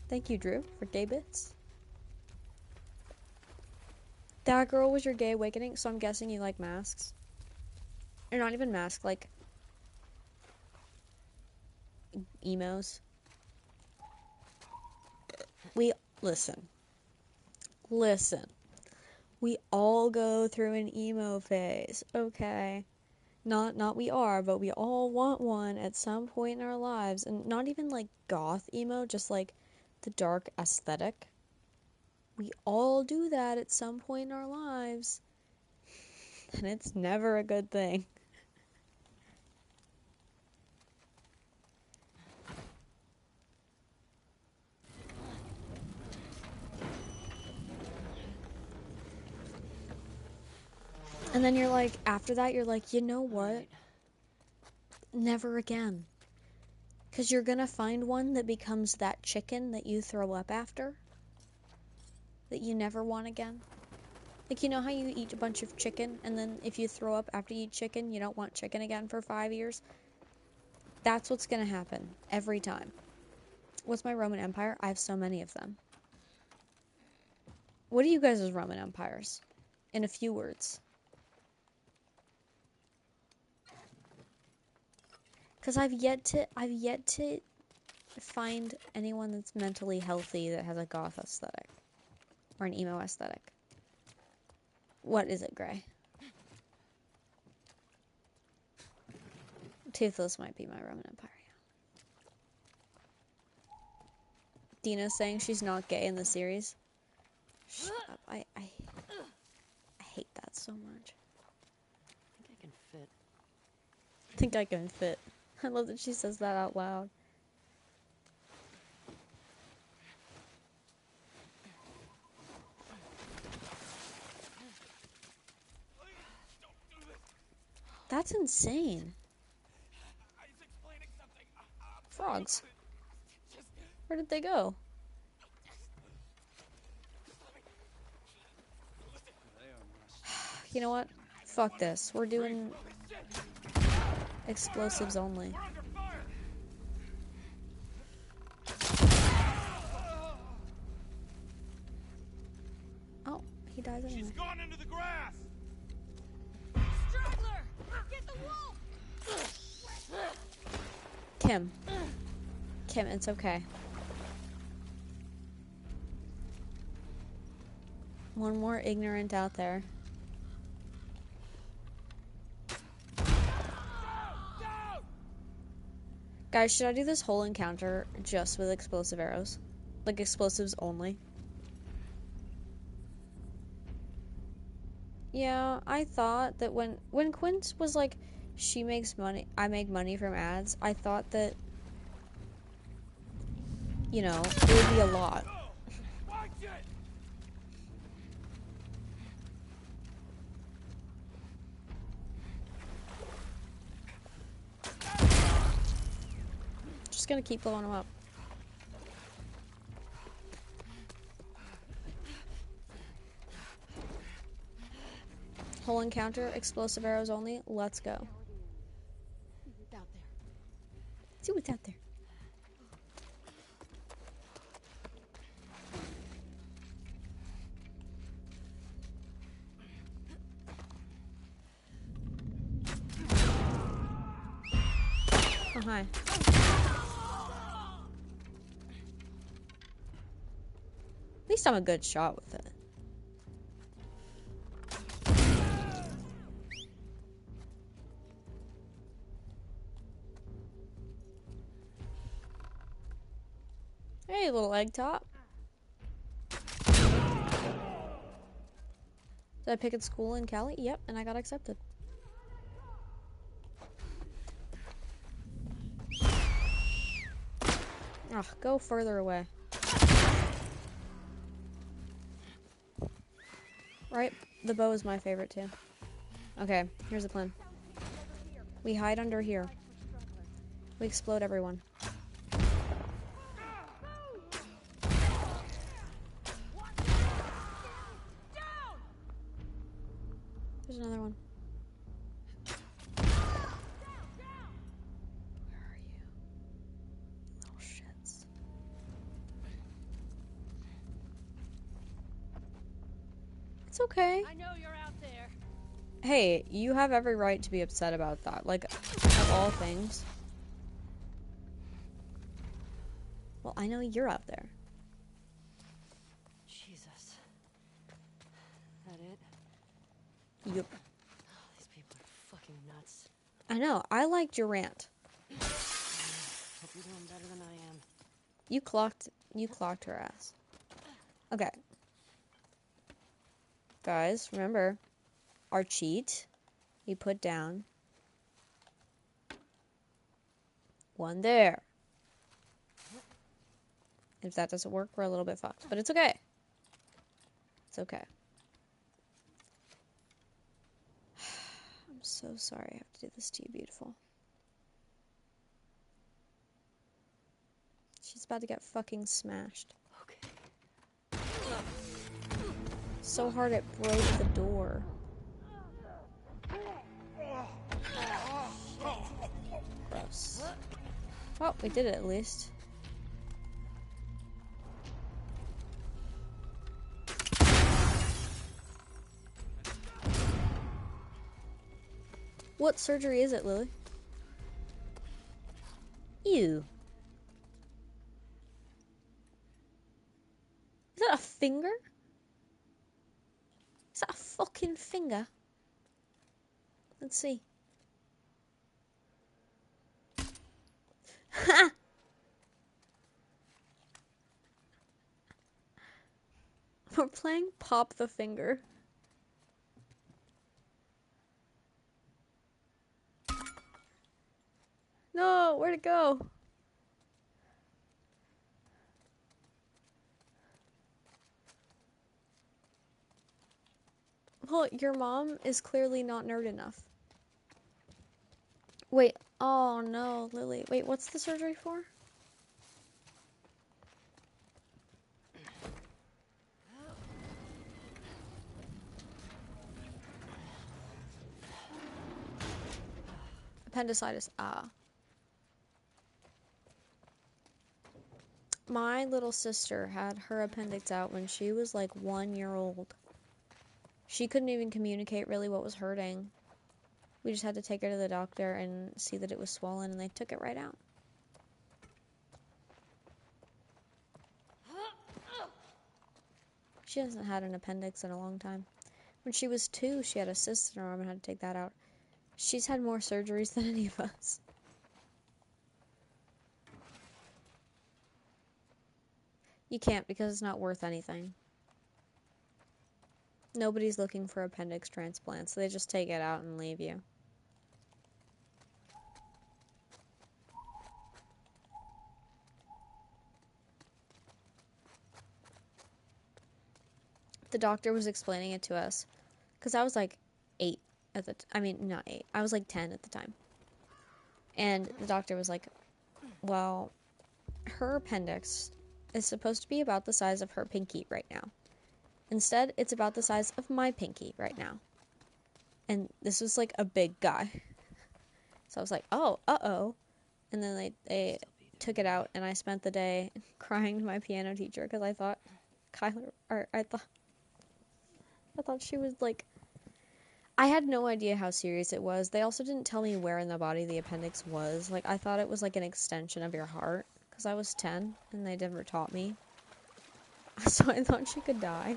Thank you, Drew, for gay bits. That girl was your gay awakening, so I'm guessing you like masks. Or not even masks, like emos. Listen. We all go through an emo phase, okay? Not we are, but we all want one at some point in our lives. And not even like goth emo, just like the dark aesthetic. We all do that at some point in our lives. And it's never a good thing. And then you're like, after that, you're like, you know what? Right. Never again. Because you're gonna find one that becomes that chicken that you throw up after. That you never want again. Like, you know how you eat a bunch of chicken, and then if you throw up after you eat chicken, you don't want chicken again for 5 years? That's what's gonna happen. Every time. What's my Roman Empire? I have so many of them. What are you guys' Roman Empires? In a few words. Because I've yet to find anyone that's mentally healthy that has a goth aesthetic. Or an emo aesthetic. What is it, Gray? Toothless might be my Roman Empire, yeah. Dina's saying she's not gay in the series. Shut up. I hate that so much. I think I can fit. Think I can fit. I love that she says that out loud. That's insane. Frogs. Where did they go? You know what? Fuck this. We're doing explosives only. Oh, he dies anyway. She's gone into the grass. Straggler! Get the wolf! Kim. Kim, it's okay. One more ignorant out there. Guys, should I do this whole encounter just with explosive arrows? Like explosives only? Yeah, I thought that when Quint was like, she makes money, I make money from ads, I thought that, you know, it would be a lot. Watch it. Just gonna keep blowing them up. Whole encounter, explosive arrows only, let's go. Out there. See what's out there. Oh, hi. At least I'm a good shot with it. Hey, little egg top. Did I pick at school in Cali? Yep, and I got accepted. Ugh, go further away. Right? The bow is my favorite too. Okay, here's the plan. We hide under here. We explode everyone. There's another one. Where are you? Little shits. It's okay. I know you're out there. Hey, you have every right to be upset about that. Like, of all things. Well, I know you're out there. Jesus. That it? Yep. Oh, these people are fucking nuts. I know. I liked your rant. Hope you're doing better than I am. You clocked her ass. Okay. Guys, remember, our cheat, we put down one there. If that doesn't work, we're a little bit fucked. But it's okay. It's okay. I'm so sorry I have to do this to you, beautiful. She's about to get fucking smashed. Okay. So hard it broke the door. Gross. Well, we did it at least. What surgery is it, Lily? Ew. Is that a finger? Is that a fucking finger? Let's see. Ha! We're playing Pop the Finger. No, where'd it go? Well, your mom is clearly not nerd enough. Wait, oh no, Lily. Wait, what's the surgery for? Appendicitis, ah. My little sister had her appendix out when she was like 1 year old. She couldn't even communicate really what was hurting. We just had to take her to the doctor and see that it was swollen, and they took it right out. She hasn't had an appendix in a long time. When she was 2, she had a cyst in her arm and had to take that out. She's had more surgeries than any of us. You can't because it's not worth anything. Nobody's looking for appendix transplants. They just take it out and leave you. The doctor was explaining it to us because I was like 8 at the not 8. I was like 10 at the time. And the doctor was like, well, her appendix is supposed to be about the size of her pinky right now. Instead, it's about the size of my pinky right now. And this was like a big guy. So I was like, oh, uh-oh. And then they took it out, and I spent the day crying to my piano teacher because I thought I thought she was like, I had no idea how serious it was. They also didn't tell me where in the body the appendix was. Like, I thought it was like an extension of your heart because I was 10 and they never taught me. So I thought she could die.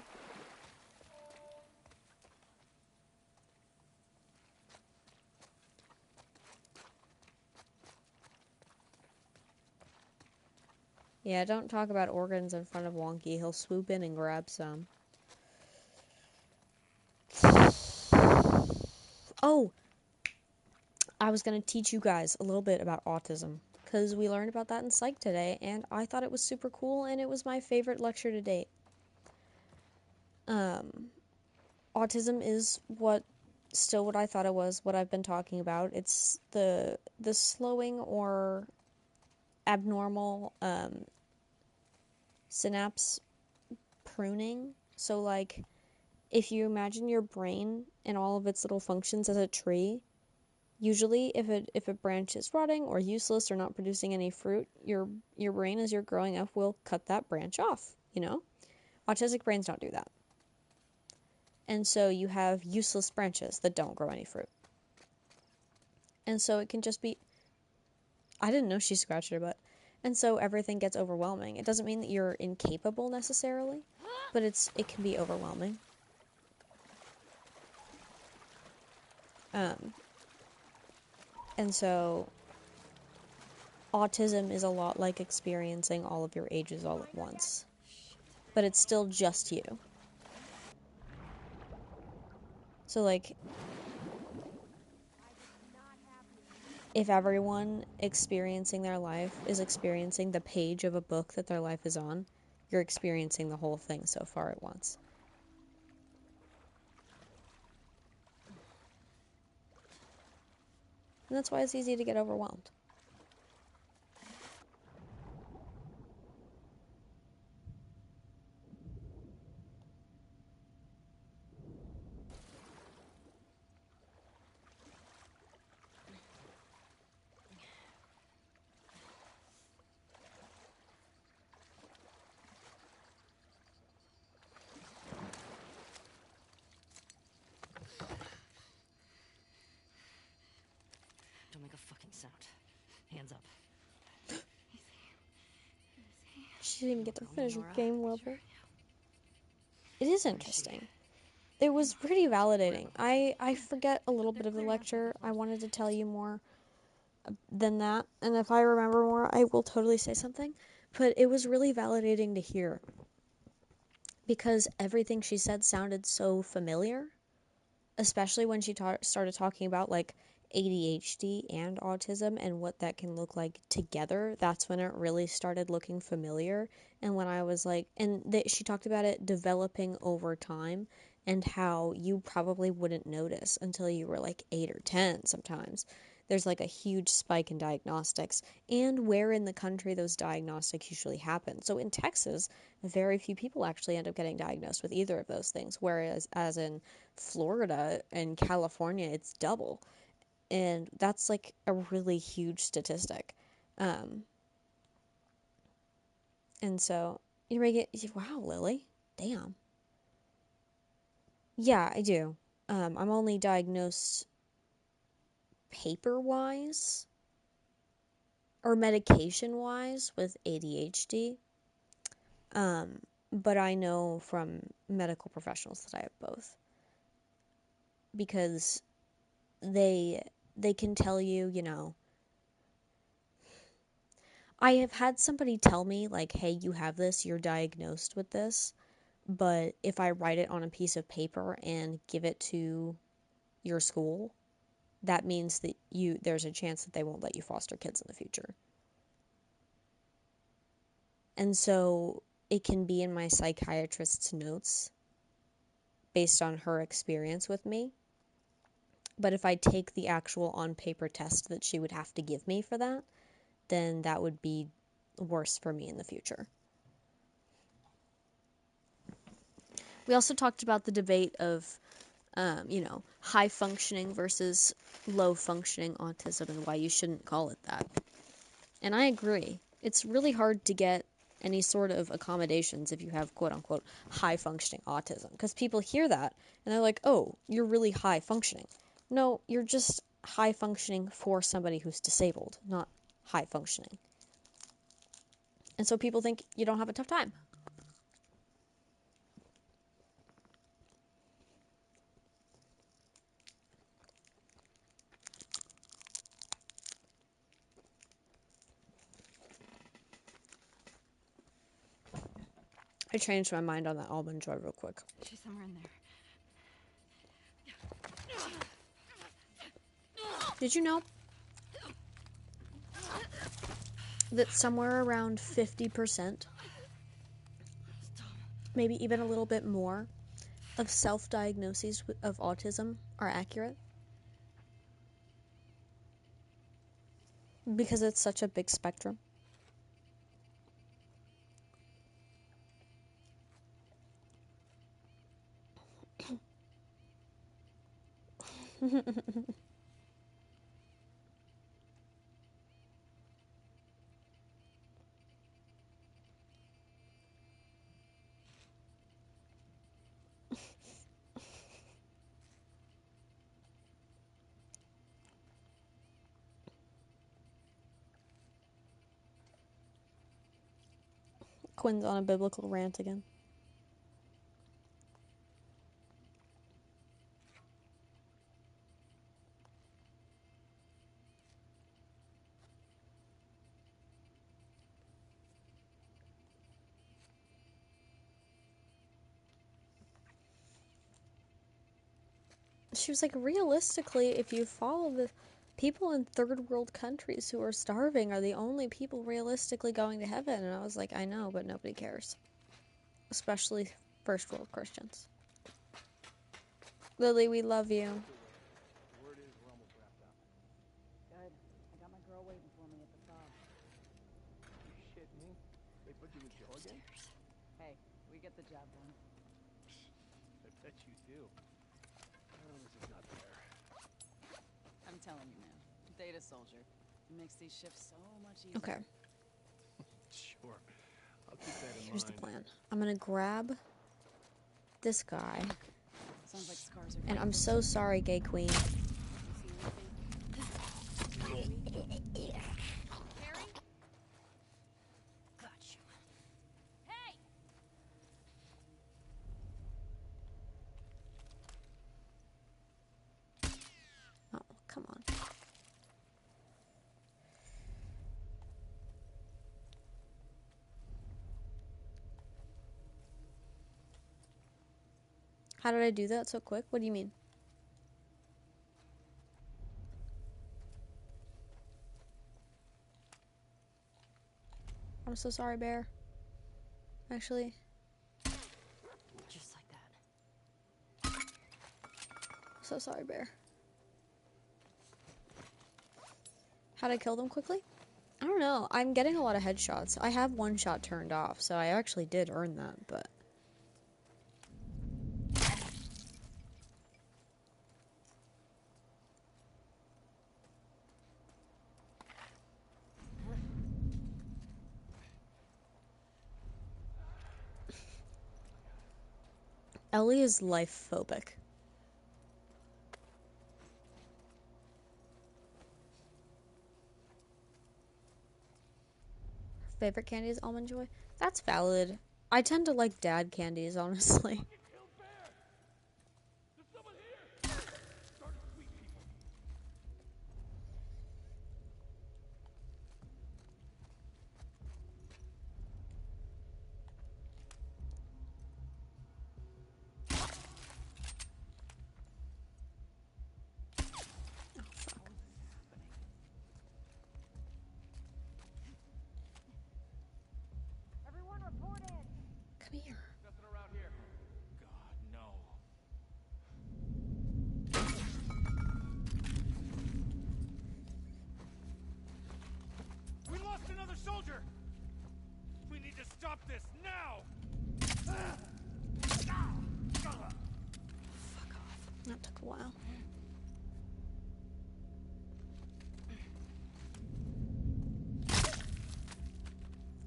Yeah, don't talk about organs in front of Wonky. He'll swoop in and grab some. Oh! I was going to teach you guys a little bit about autism, because we learned about that in psych today, and I thought it was super cool, and it was my favorite lecture to date. Autism is still what I thought it was, what I've been talking about. It's the slowing or abnormal synapse pruning. So, like, if you imagine your brain and all of its little functions as a tree, usually if a branch is rotting or useless or not producing any fruit, your brain as you're growing up will cut that branch off, you know? Autistic brains don't do that. And so you have useless branches that don't grow any fruit. And so it can just be... I didn't know she scratched her butt. And so everything gets overwhelming. It doesn't mean that you're incapable necessarily, but it can be overwhelming. And so autism is a lot like experiencing all of your ages all at once. But it's still just you. So, like, if everyone experiencing their life is experiencing the page of a book that their life is on, you're experiencing the whole thing so far at once. And that's why it's easy to get overwhelmed. Don't make a fucking sound. Hands up. She didn't even get to Tell me, finish Nora. game level. It is Where is she? interesting. It was pretty validating. I forget a little bit of the lecture. I wanted to tell you more than that. And if I remember more, I will totally say something. But it was really validating to hear. Because everything she said sounded so familiar. Especially when she started talking about, like, ADHD and autism and what that can look like together. That's when it really started looking familiar. And when I was like, she talked about it developing over time and how you probably wouldn't notice until you were like 8 or 10 sometimes. There's like a huge spike in diagnostics and where in the country those diagnostics usually happen. So in Texas, very few people actually end up getting diagnosed with either of those things, whereas as in Florida and California, it's double. And that's like a really huge statistic. And so you may get, wow, Lily, damn. Yeah, I do. I'm only diagnosed paper-wise or medication-wise with ADHD. But I know from medical professionals that I have both. Because they can tell you, you know, I have had somebody tell me, like, hey, you have this, you're diagnosed with this, but if I write it on a piece of paper and give it to your school, that means that there's a chance that they won't let you foster kids in the future. And so it can be in my psychiatrist's notes based on her experience with me. But if I take the actual on-paper test that she would have to give me for that, then that would be worse for me in the future. We also talked about the debate of, high functioning versus low functioning autism and why you shouldn't call it that. And I agree. It's really hard to get any sort of accommodations if you have quote unquote high functioning autism, because people hear that and they're like, oh, you're really high functioning. No, you're just high functioning for somebody who's disabled, not high functioning. And so people think you don't have a tough time. I changed my mind on that almond joy real quick. She's somewhere in there. Did you know that somewhere around 50%, maybe even a little bit more, of self-diagnoses of autism are accurate? Because it's such a big spectrum. Quinn's on a biblical rant again. She was like, realistically, if you follow the people in third world countries who are starving are the only people realistically going to heaven. And I was like, I know, but nobody cares. Especially first world Christians. Lily, we love you. Word is we're almost wrapped up. Good. I got my girl waiting for me at the fob. You shit me? They put you in jail again? Hey, we get the job done. I bet you do. Oh, this is not fair. I'm telling you, man. Data soldier. It makes these shifts so much easier. Okay, Sure. I'll keep that in here's the mind. plan. I'm gonna grab this guy. Sounds like scars are And I'm so sorry, gay queen. Oh, come on. How did I do that so quick? What do you mean? I'm so sorry, Bear. Actually, Just like that. so sorry, Bear. How'd I kill them quickly? I don't know. I'm getting a lot of headshots. I have one shot turned off, so I actually did earn that, but... Ellie is life-phobic. Favorite candy is Almond Joy? That's valid. I tend to like dad candies, honestly. You killed Bear! There's someone here! Start to sweep people. Everyone report in! Come here. Nothing around here. God, no. We lost another soldier! We need to stop this now! That took a while.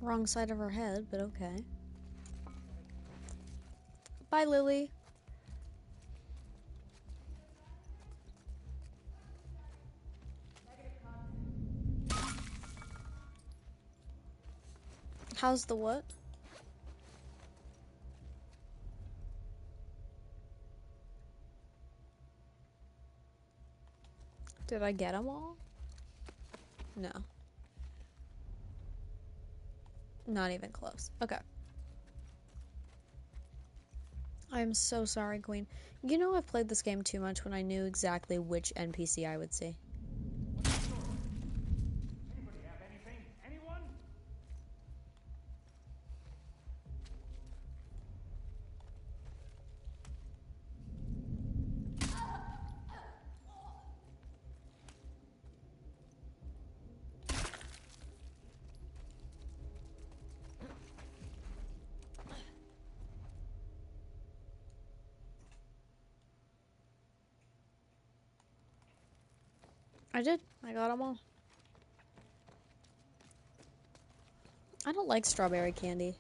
Wrong side of her head, but okay. Bye, Lily. How's the what? Did I get them all? No. Not even close. Okay. I'm so sorry, Queen. You know I've played this game too much when I knew exactly which NPC I would see. Anybody have anything? Anyone? I did. I got them all. I don't like strawberry candy.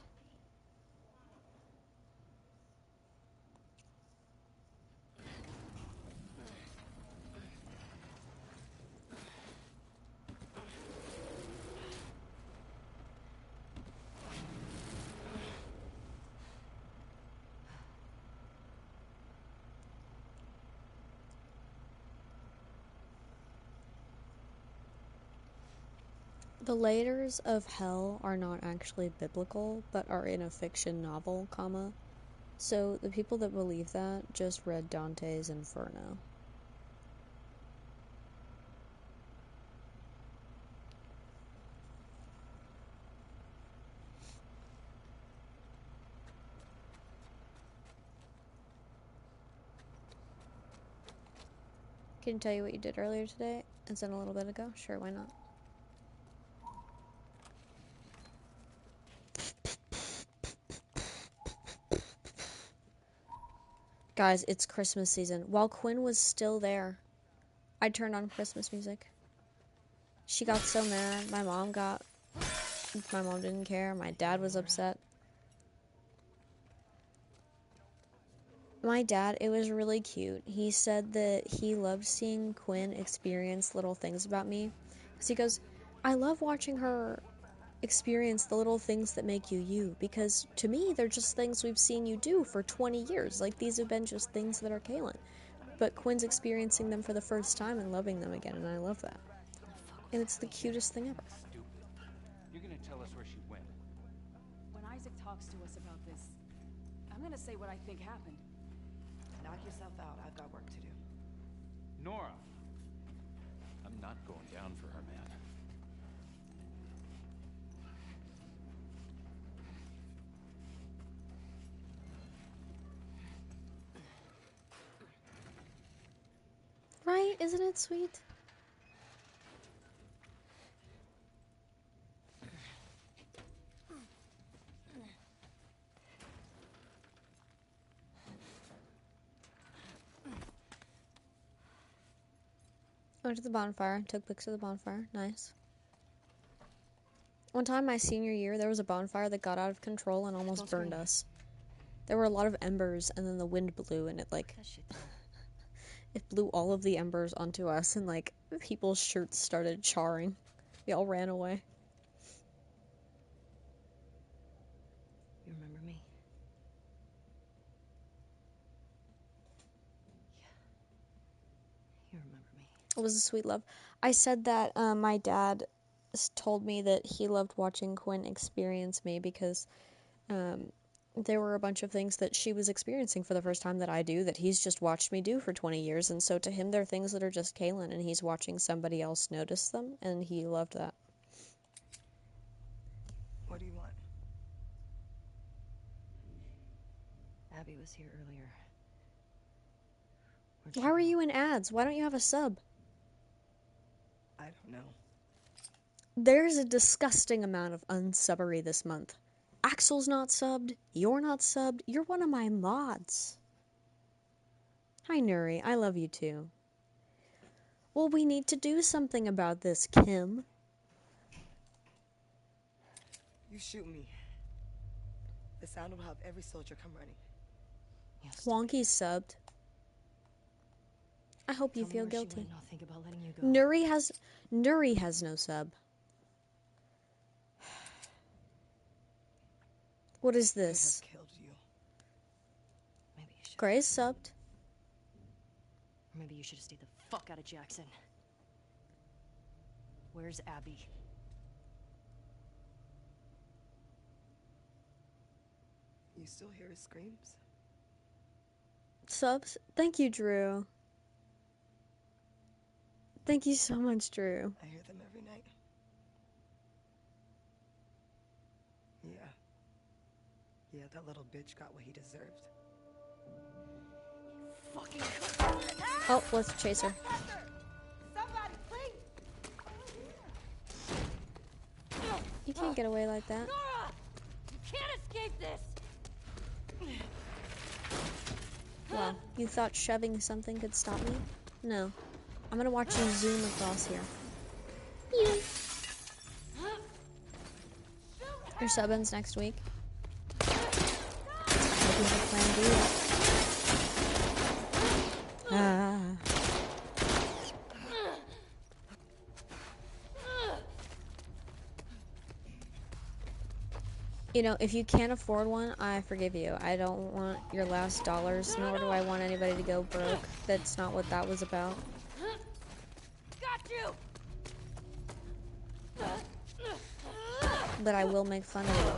The layers of hell are not actually biblical, but are in a fiction novel, comma. So the people that believe that just read Dante's Inferno. Can I tell you what you did earlier today? As in a little bit ago? Sure, why not? Guys, it's Christmas season. While Quinn was still there, I turned on Christmas music. She got so mad. My mom didn't care. My dad was upset. My dad, it was really cute. He said that he loved seeing Quinn experience little things about me. Because he goes, I love watching her experience the little things that make you you. Because to me, they're just things we've seen you do for 20 years. Like, these have been just things that are Kaelin. But Quinn's experiencing them for the first time and loving them again, and I love that. And it's the cutest thing ever. Stupid. You're gonna tell us where she went. When Isaac talks to us about this, I'm gonna say what I think happened. Knock yourself out. I've got work to do. Nora! I'm not going down for her, man. Right? Isn't it sweet? Went to the bonfire, took pics of the bonfire. Nice. One time, my senior year, there was a bonfire that got out of control and almost burned us. There were a lot of embers, and then the wind blew, and it, like, it blew all of the embers onto us, and, like, people's shirts started charring. We all ran away. You remember me? Yeah. You remember me. It was a sweet love. I said that my dad told me that he loved watching Quinn experience me because there were a bunch of things that she was experiencing for the first time that I do that he's just watched me do for 20 years. And so to him, they're things that are just Kaelin, and he's watching somebody else notice them, and he loved that. What do you want? Abby was here earlier. Why were you in ads? Why don't you have a sub? I don't know. There's a disgusting amount of unsubbery this month. Axel's not subbed. You're not subbed. You're one of my mods. Hi, Nuri. I love you too. Well, we need to do something about this, Kim. You shoot me. The sound will have every soldier come running. Yes. Wonky's subbed. I hope you Tell me feel where she guilty. went and I'll think about letting you go. Nuri has no sub. What is this? Could have killed you. Maybe you should. Gray's subbed. Or maybe you should have stayed the fuck out of Jackson. Where's Abby? You still hear his screams? Subs. Thank you, Drew. Thank you so much, Drew. I hear them every night. Yeah, that little bitch got what he deserved. Fucking Oh, let's chase her. somebody, please! You can't get away like that. Nora! You can't escape this! Wow, you thought shoving something could stop me? No. I'm gonna watch you zoom across here. Your sub ends next week. Hope you have a plan B. Ah. You know, if you can't afford one, I forgive you. I don't want your last dollars, nor do I want anybody to go broke. That's not what that was about. Got you! but I will make fun of you.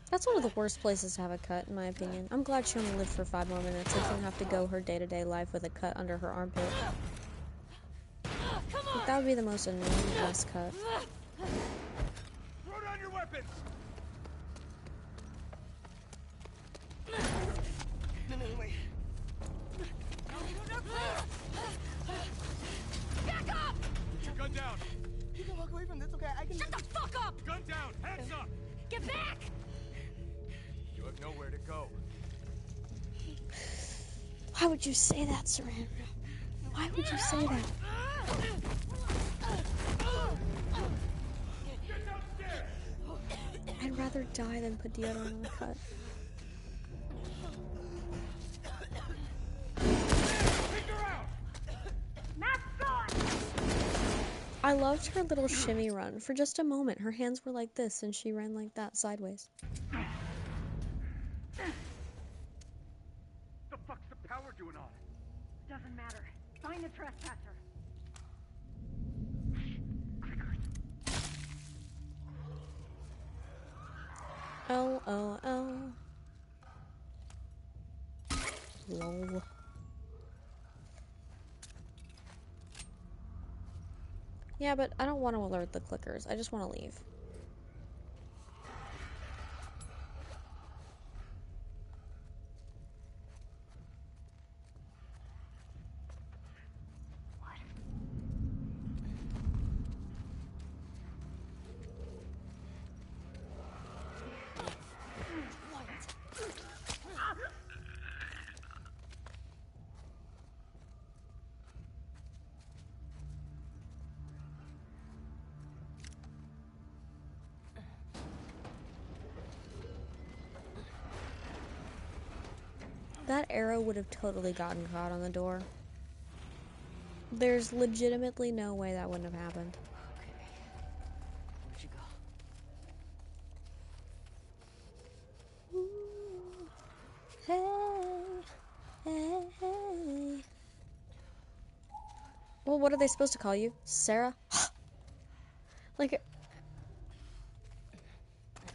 That's one of the worst places to have a cut, in my opinion. I'm glad she only lived for 5 more minutes and didn't have to go her day-to-day life with a cut under her armpit. Like, that would be the most annoying ass cut. Throw down your weapons! No, wait. Back up! Put your gun down! You can walk away from this, okay? I can... Shut the fuck up! Gun down! Hands up! Get back! You have nowhere to go. Why would you say that, Saran? Why would you say that? Get downstairs! I'd rather die than put deodorant on a cut. Take her out! I loved her little shimmy run. For just a moment, her hands were like this, and she ran like that, sideways. The fuck's the power doing on? Doesn't matter. Find the trespasser. LOL. Lol. Yeah, but I don't want to alert the clickers. I just want to leave. That arrow would have totally gotten caught on the door. There's legitimately no way that wouldn't have happened. Where'd you go? Ooh. Hey, hey. Well, what are they supposed to call you? Sarah? Like,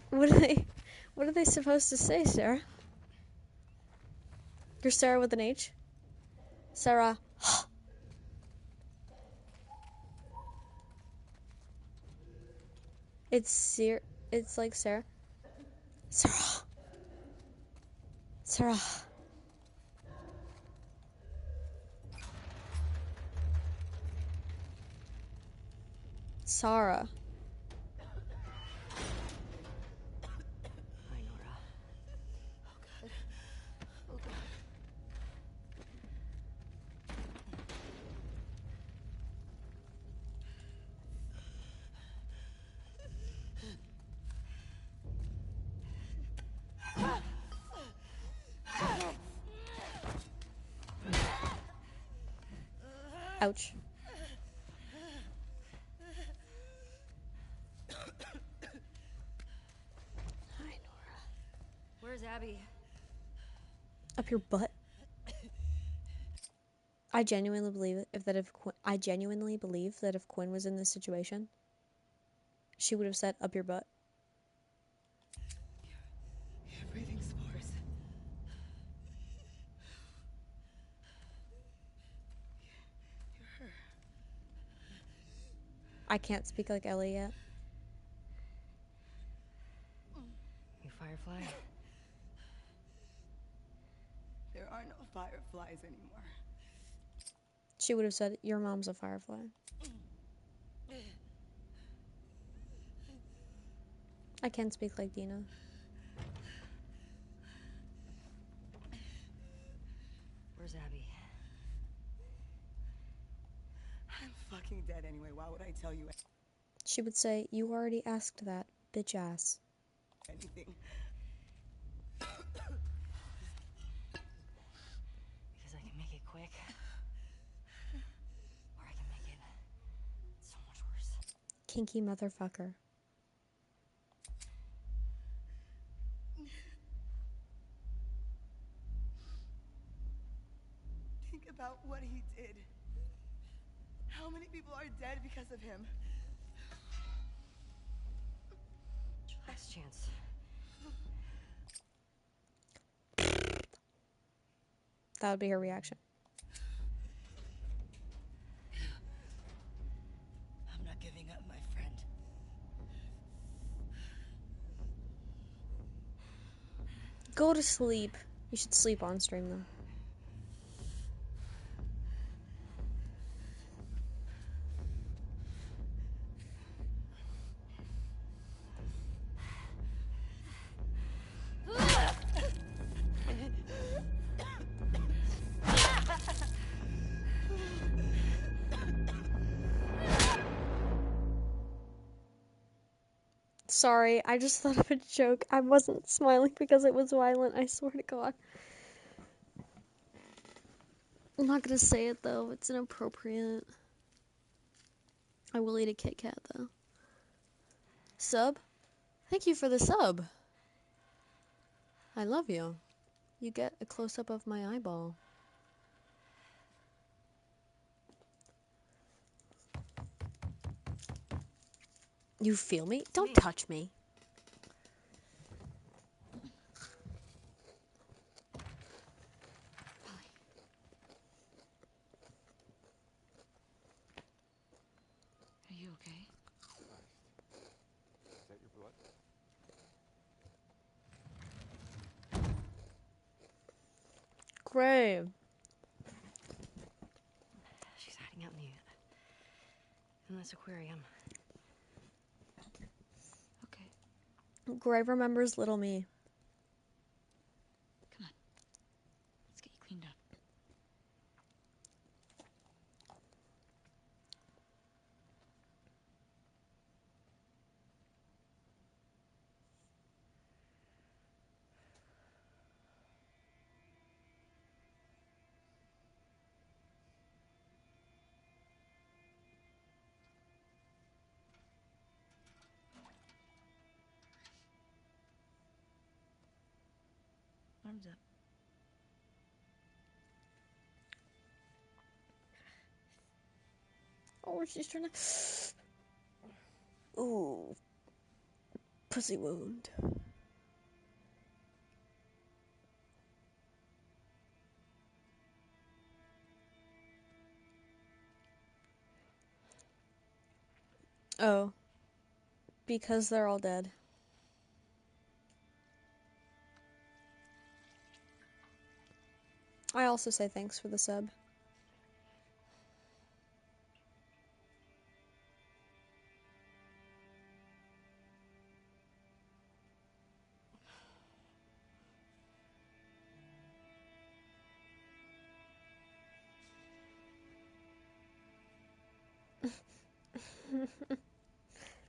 what are they supposed to say, Sarah? You're Sarah with an H? Sarah. It's like Sarah. Sarah. Sarah. Sarah. Hi, Nora. Oh, God. Ouch. Hi, Nora. Where's Abby? Up your butt. I genuinely believe if Quinn was in this situation, she would have said up your butt. Your breathing spores. You're her. I can't speak like Ellie yet. You Firefly? There are no fireflies anymore. She would have said, your mom's a firefly. I can speak like Dina. Where's Abby? I'm fucking dead anyway. Why would I tell you She would say, you already asked that, bitch ass. anything? Because I can make it quick. Or I can make it so much worse. Kinky motherfucker. about what he did. How many people are dead because of him? Last chance. That would be her reaction. I'm not giving up, my friend. Go to sleep. You should sleep on stream, though. Sorry, I just thought of a joke. I wasn't smiling because it was violent, I swear to God. I'm not gonna say it though, it's inappropriate. I will eat a Kit Kat though. Sub? Thank you for the sub. I love you. You get a close-up of my eyeball. You feel me? Don't touch me. Are you okay? Is that your blood? Grave. She's hiding out in this aquarium. Okay. Grave remembers little me. Come on. Let's get you cleaned up. Arms up. Oh, she's trying to... Ooh. Pussy wound. Oh. Because they're all dead. I also say thanks for the sub.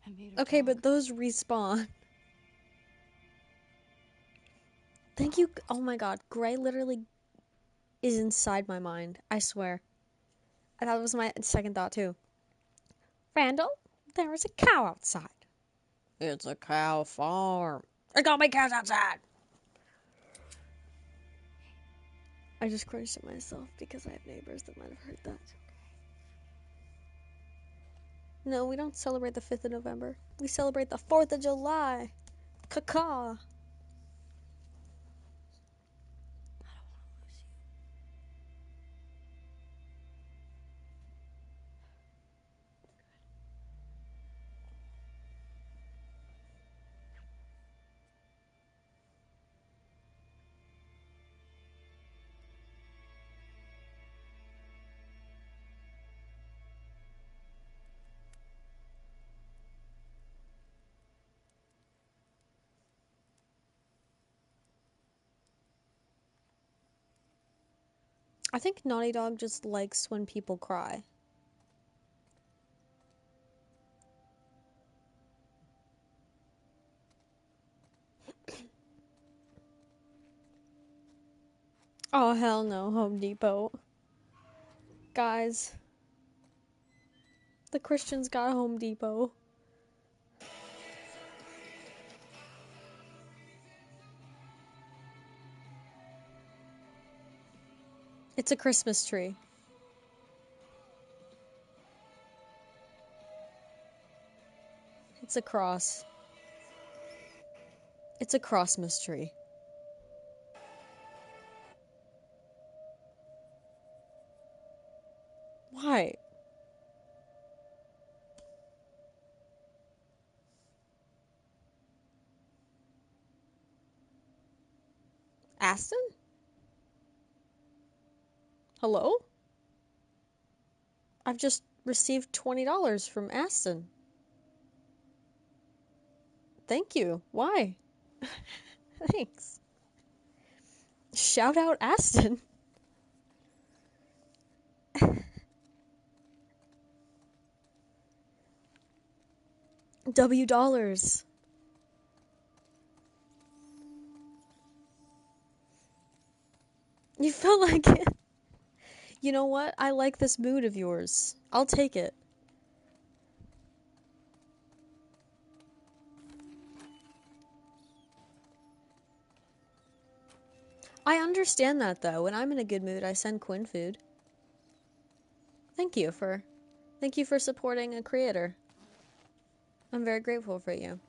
I made her Okay, talk. but those respawn. Thank you. Oh my God. Gray literally is inside my mind. I swear. And that was my second thought too. Randall, there is a cow outside. It's a cow farm. There's gonna be cows outside. I just cringed at myself because I have neighbors that might have heard that. No, we don't celebrate the 5th of November. We celebrate the 4th of July. Caca. I think Naughty Dog just likes when people cry. Oh, hell no, Home Depot. Guys. The Christians got Home Depot. It's a Christmas tree. It's a cross. It's a Christmas tree. Why? Aston? Hello? I've just received $20 from Aston. Thank you. Why? Thanks. Shout out Aston. $W. You felt like it. You know what? I like this mood of yours. I'll take it. I understand that though. When I'm in a good mood, I send Quinn food. Thank you for supporting a creator. I'm very grateful for you.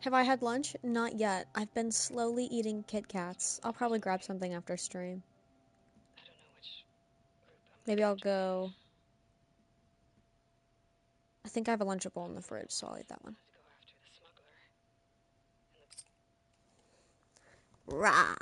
Have I had lunch? Not yet. I've been slowly eating Kit Kats. I'll probably grab something after stream. Maybe I'll go... I think I have a Lunchable in the fridge, so I'll eat that one. Rah!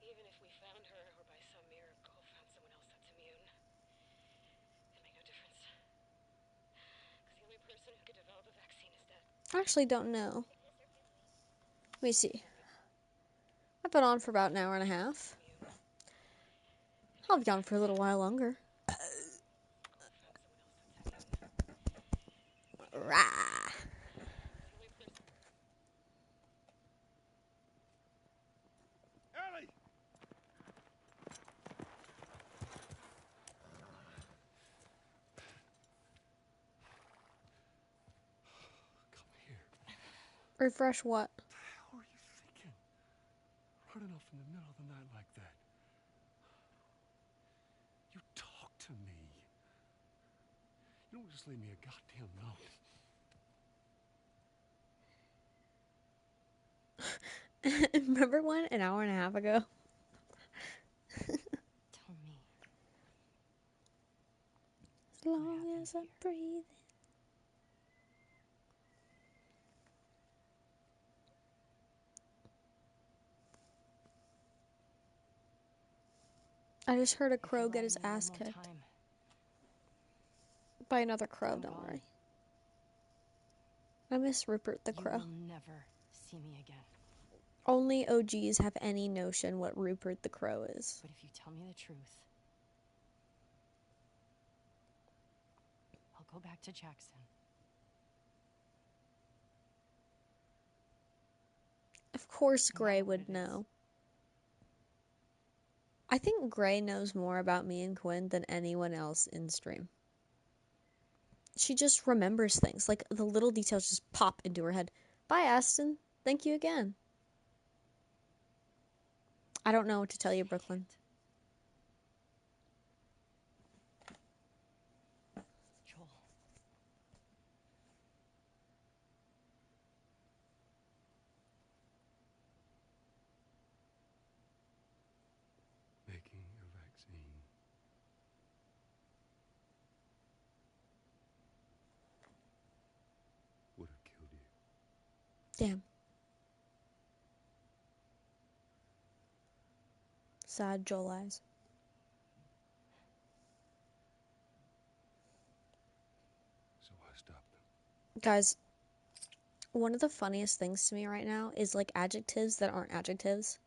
Even if we found her, or by some miracle found someone else that's immune, it'd make no difference. Because the only person who could develop a vaccine is dead. I actually don't know. Let me see. I've been on for about an hour and a half. I'll be on for a little while longer. Rah! Ellie! Come here. Refresh what? How are you thinking? Running off in the middle of the night like that. You talk to me. You don't just leave me a goddamn note. Remember one an hour and a half ago? Tell me. As long as I'm breathing. I just heard a crow get his ass kicked. By another crow, don't worry. I miss Rupert the Crow. You will never see me again. Only OGs have any notion what Rupert the Crow is. But if you tell me the truth, I'll go back to Jackson. Of course Gray would know. I think Gray knows more about me and Quinn than anyone else in stream. She just remembers things. Like, the little details just pop into her head. Bye, Aston. Thank you again. I don't know what to tell you, Brooklyn. Joel. Making a vaccine. Would have killed you. Damn. Sad Joel eyes. So I stopped them. Guys, one of the funniest things to me right now is, like, adjectives that aren't adjectives.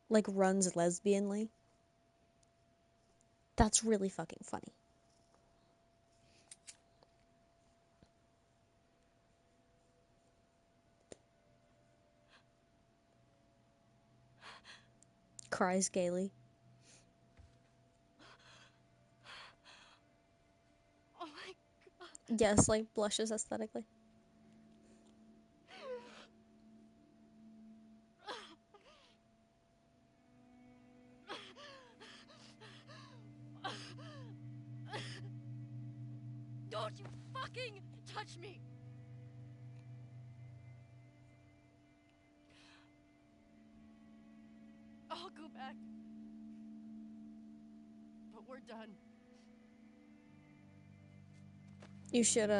Like, runs lesbianly. That's really fucking funny. Cries gaily. Yes, like blushes aesthetically. Don't you fucking touch me! I'll go back. But we're done. You should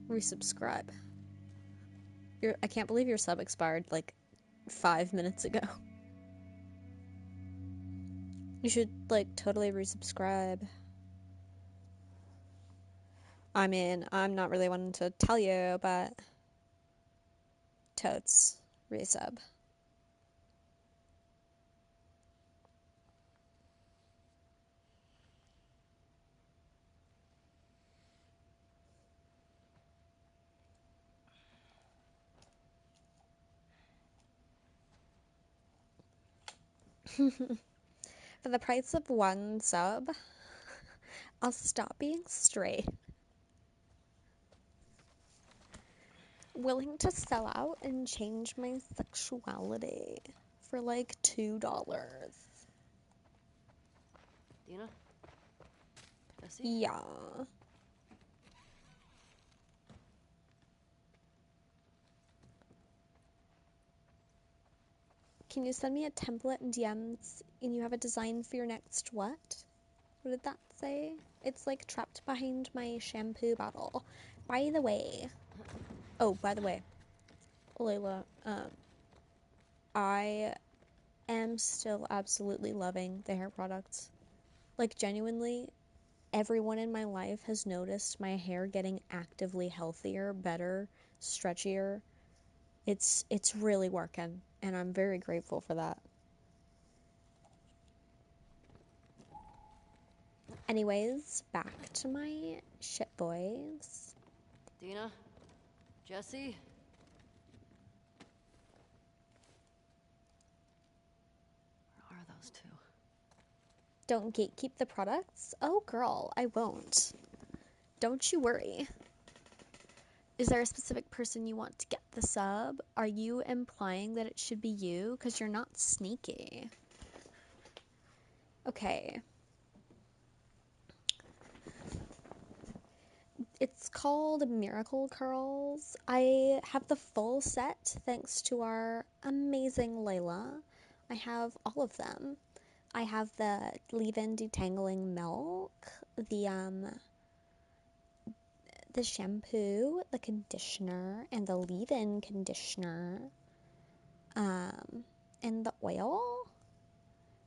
resubscribe. I can't believe your sub expired like 5 minutes ago. You should like totally resubscribe. I mean, I'm not really wanting to tell you, but totes resub. For the price of one sub, I'll stop being straight. Willing to sell out and change my sexuality for like $2. Dina? Jesse? Yeah. Can you send me a template in DMs and you have a design for your next what? What did that say? It's like trapped behind my shampoo bottle. By the way, Layla, I am still absolutely loving the hair products. Like, genuinely, everyone in my life has noticed my hair getting actively healthier, better, stretchier. It's really working, and I'm very grateful for that. Anyways, back to my shit boys. Dina? Jesse? Where are those two? Don't gatekeep the products? Oh, girl, I won't. Don't you worry. Is there a specific person you want to get the sub? Are you implying that it should be you? Because you're not sneaky. Okay. It's called Miracle Curls. I have the full set thanks to our amazing Layla. I have all of them. I have the leave-in detangling milk, the shampoo, the conditioner, and the leave-in conditioner, and the oil,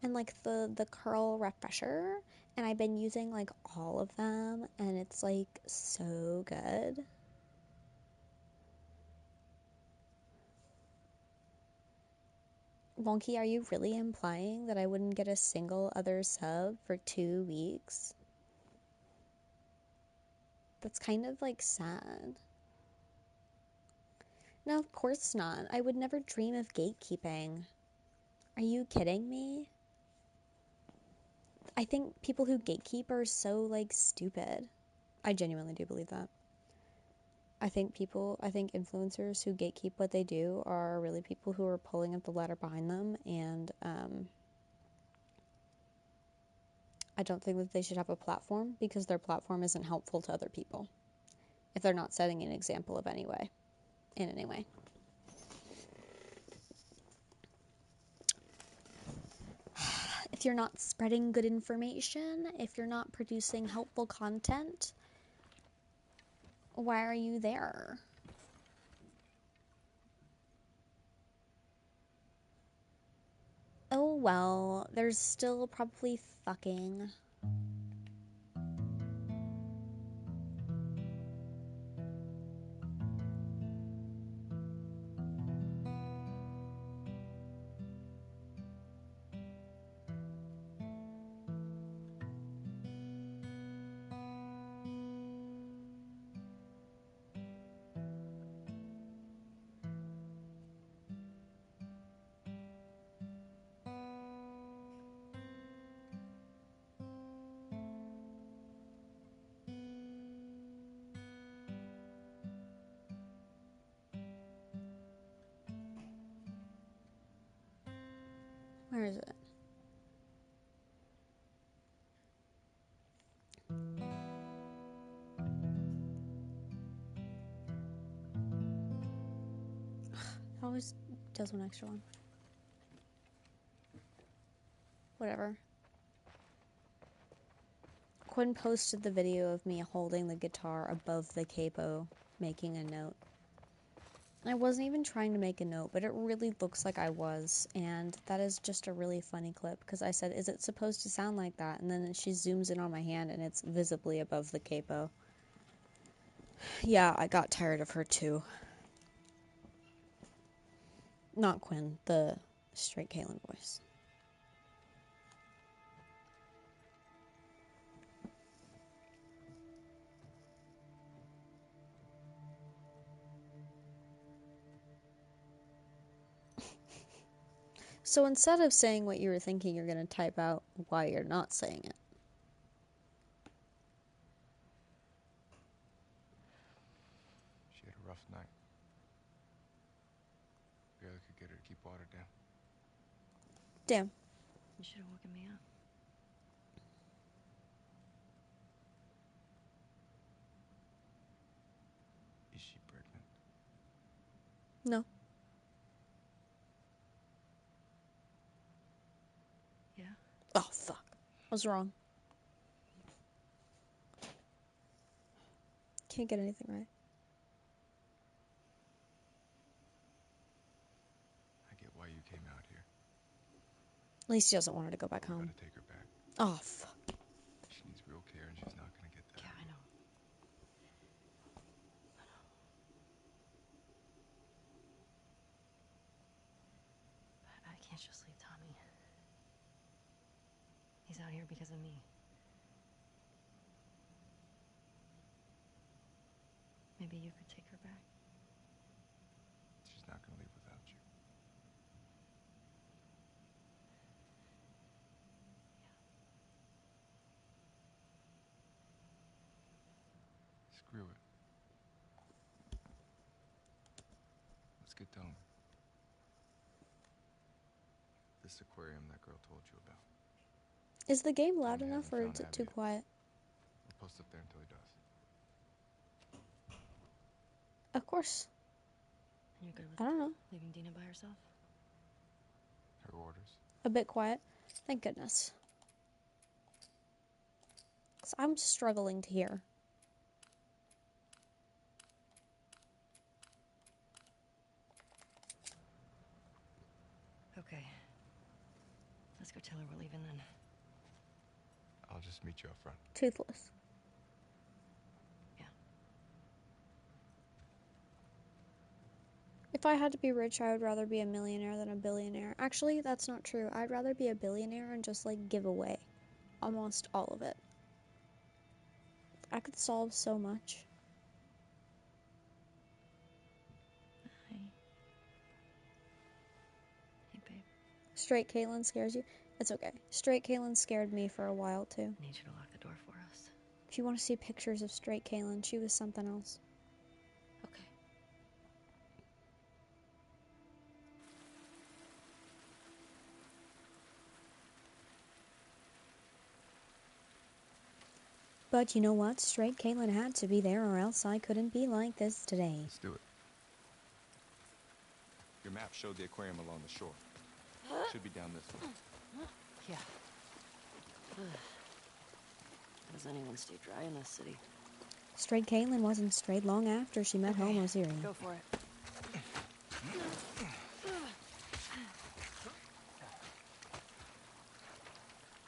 and like the curl refresher. And I've been using like all of them, and it's like so good. Wonky, are you really implying that I wouldn't get a single other sub for 2 weeks? That's kind of like sad. No, of course not. I would never dream of gatekeeping. Are you kidding me? I think people who gatekeep are so like stupid. I genuinely do believe that. I think influencers who gatekeep what they do are really people who are pulling up the ladder behind them, and I don't think that they should have a platform because their platform isn't helpful to other people if they're not setting an example of any way, in any way. If you're not spreading good information, if you're not producing helpful content, why are you there? Oh well, there's still probably fucking. Where is it? It always does one extra one. Whatever. Quinn posted the video of me holding the guitar above the capo, making a note. I wasn't even trying to make a note, but it really looks like I was, and that is just a really funny clip, because I said, is it supposed to sound like that? And then she zooms in on my hand, and it's visibly above the capo. Yeah, I got tired of her too. Not Quinn, the straight Kaelin voice. So instead of saying what you were thinking, you're going to type out why you're not saying it. She had a rough night. Barely could get her to keep water down. Damn. You should have woken me up. Is she pregnant? No. Yeah? Oh, fuck. I was wrong. Can't get anything right. I get why you came out here. At least he doesn't want her to go back We home. gotta take her back. Oh, fuck. She needs real care, and she's not gonna get that. Yeah, I know. But I can't just leave Tommy. He's out here because of me. Maybe you could take her back. She's not gonna leave without you. Screw it. Let's get Tommy. This aquarium that girl told you about. Is the game loud Tommy enough, hasn't or found is it Abby too yet. quiet? We'll post up there until he does. Of course. And you're good with I don't know. leaving Dina by herself? Her orders. A bit quiet. Thank goodness. 'Cause I'm struggling to hear. Okay. Let's go tell her we're leaving then. I'll just meet you up front. Toothless. Yeah. If I had to be rich, I would rather be a millionaire than a billionaire. Actually, that's not true. I'd rather be a billionaire and just, like, give away almost all of it. I could solve so much. Hey. Hey, babe. Straight Kaelin scares you? It's okay. Straight Kaelin scared me for a while, too. I need you to lock the door for us. If you want to see pictures of Straight Kaelin, she was something else. Okay. But you know what? Straight Kaelin had to be there, or else I couldn't be like this today. Let's do it. Your map showed the aquarium along the shore. Should be down this way. Yeah. How does anyone stay dry in this city? Straight Kaelin wasn't straight long after she met Homo Zero. Go for it.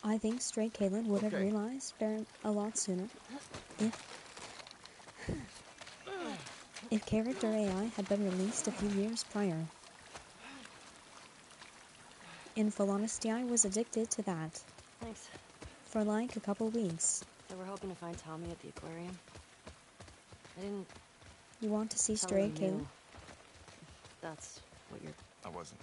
I think Straight Kaelin would have realized a lot sooner if character AI had been released a few years prior. In full honesty, I was addicted to that Thanks. for like a couple weeks. So we're hoping to find Tommy at the aquarium. I didn't You want to see tell Straight her you Kaelin? knew. That's what you're... I wasn't.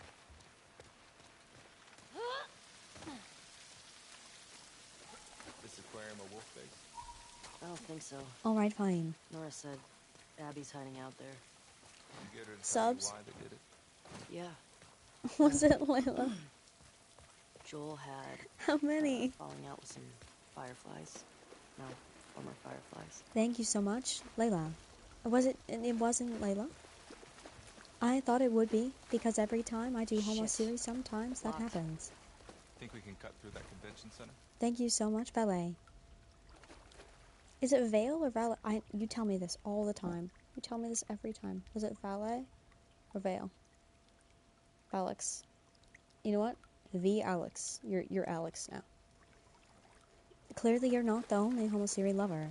This aquarium a wolf face? I don't think so. Alright, fine. Nora said Abby's hiding out there. You get her to tell you Subs? why they did it? Yeah. Was it Layla? Joel had How many? falling out with some fireflies. No, former fireflies. Thank you so much, Layla. It wasn't Layla? I thought it would be, because every time I do Homo Shit. series, sometimes that Locked. happens. Think we can cut through that convention center? Thank you so much, Valet. Is it Vale or Valet? You tell me this all the time. You tell me this every time. Was it Valet or Vale? Alex. You know what? The Alex. You're Alex now. Clearly you're not the only Homo series lover.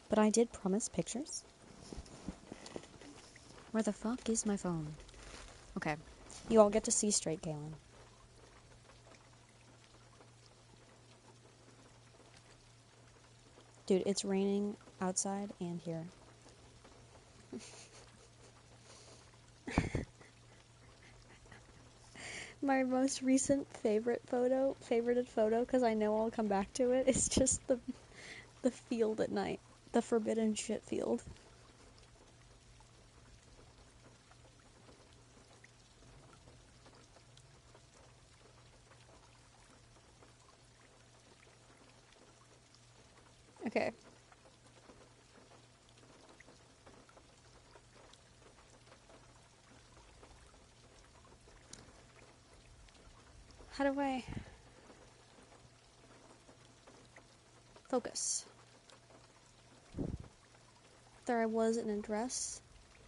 But I did promise pictures. Where the fuck is my phone? Okay. You all get to see straight, Kaelin. Dude, it's raining outside and here. My most recent favorited photo, because I know I'll come back to it, is just the field at night. The forbidden shit field. Okay. How do I focus? There I was in a dress.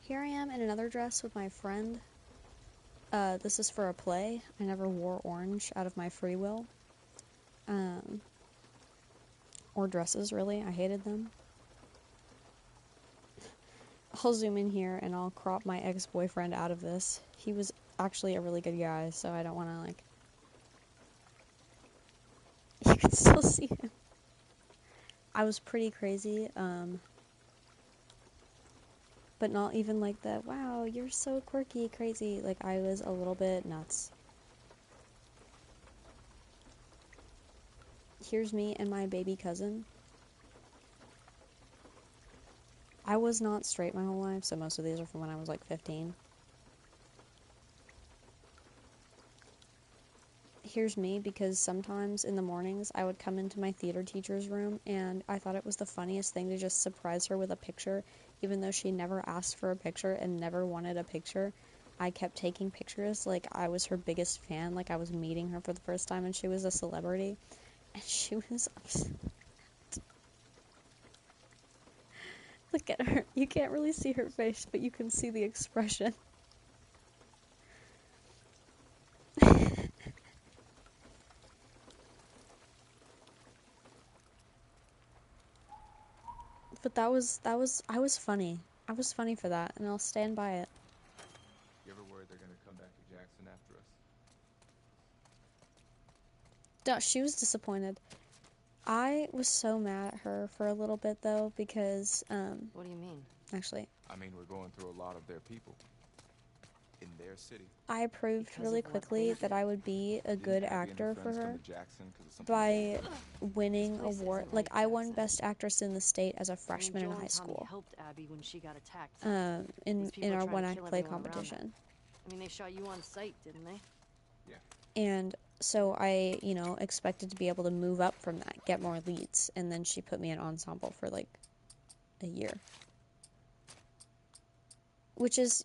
Here I am in another dress with my friend. This is for a play. I never wore orange out of my free will. Or dresses, really. I hated them. I'll zoom in here and I'll crop my ex-boyfriend out of this. He was actually a really good guy, so I don't want to, like... You can still see him. I was pretty crazy, but not even like the, wow, you're so quirky, crazy. Like, I was a little bit nuts. Here's me and my baby cousin. I was not straight my whole life, so most of these are from when I was like 15. Here's me, because sometimes in the mornings I would come into my theater teacher's room and I thought it was the funniest thing to just surprise her with a picture, even though she never asked for a picture and never wanted a picture. I kept taking pictures like I was her biggest fan, like I was meeting her for the first time and she was a celebrity. And she was upset. Look at her. You can't really see her face, but you can see the expression. But I was funny. I was funny for that, and I'll stand by it. You ever worried they're gonna come back to Jackson after us? No, she was disappointed. I was so mad at her for a little bit, though, because, What do you mean? actually, I mean, we're going through a lot of their people. In their city. I proved Because really of what quickly they that I would be a Didn't good Abby and actor for friends her come to Jackson 'cause of something by bad? winning This place award. isn't Like, like I won Jackson. Best Actress in the state as a I mean, freshman in Joel high and Tommy school. helped Abby when she got attacked. In These people are our trying one to act kill play everyone around competition. them. I mean, they shot you on sight, didn't they? Yeah. And so I, expected to be able to move up from that, get more leads, and then she put me in ensemble for like a year. Which is,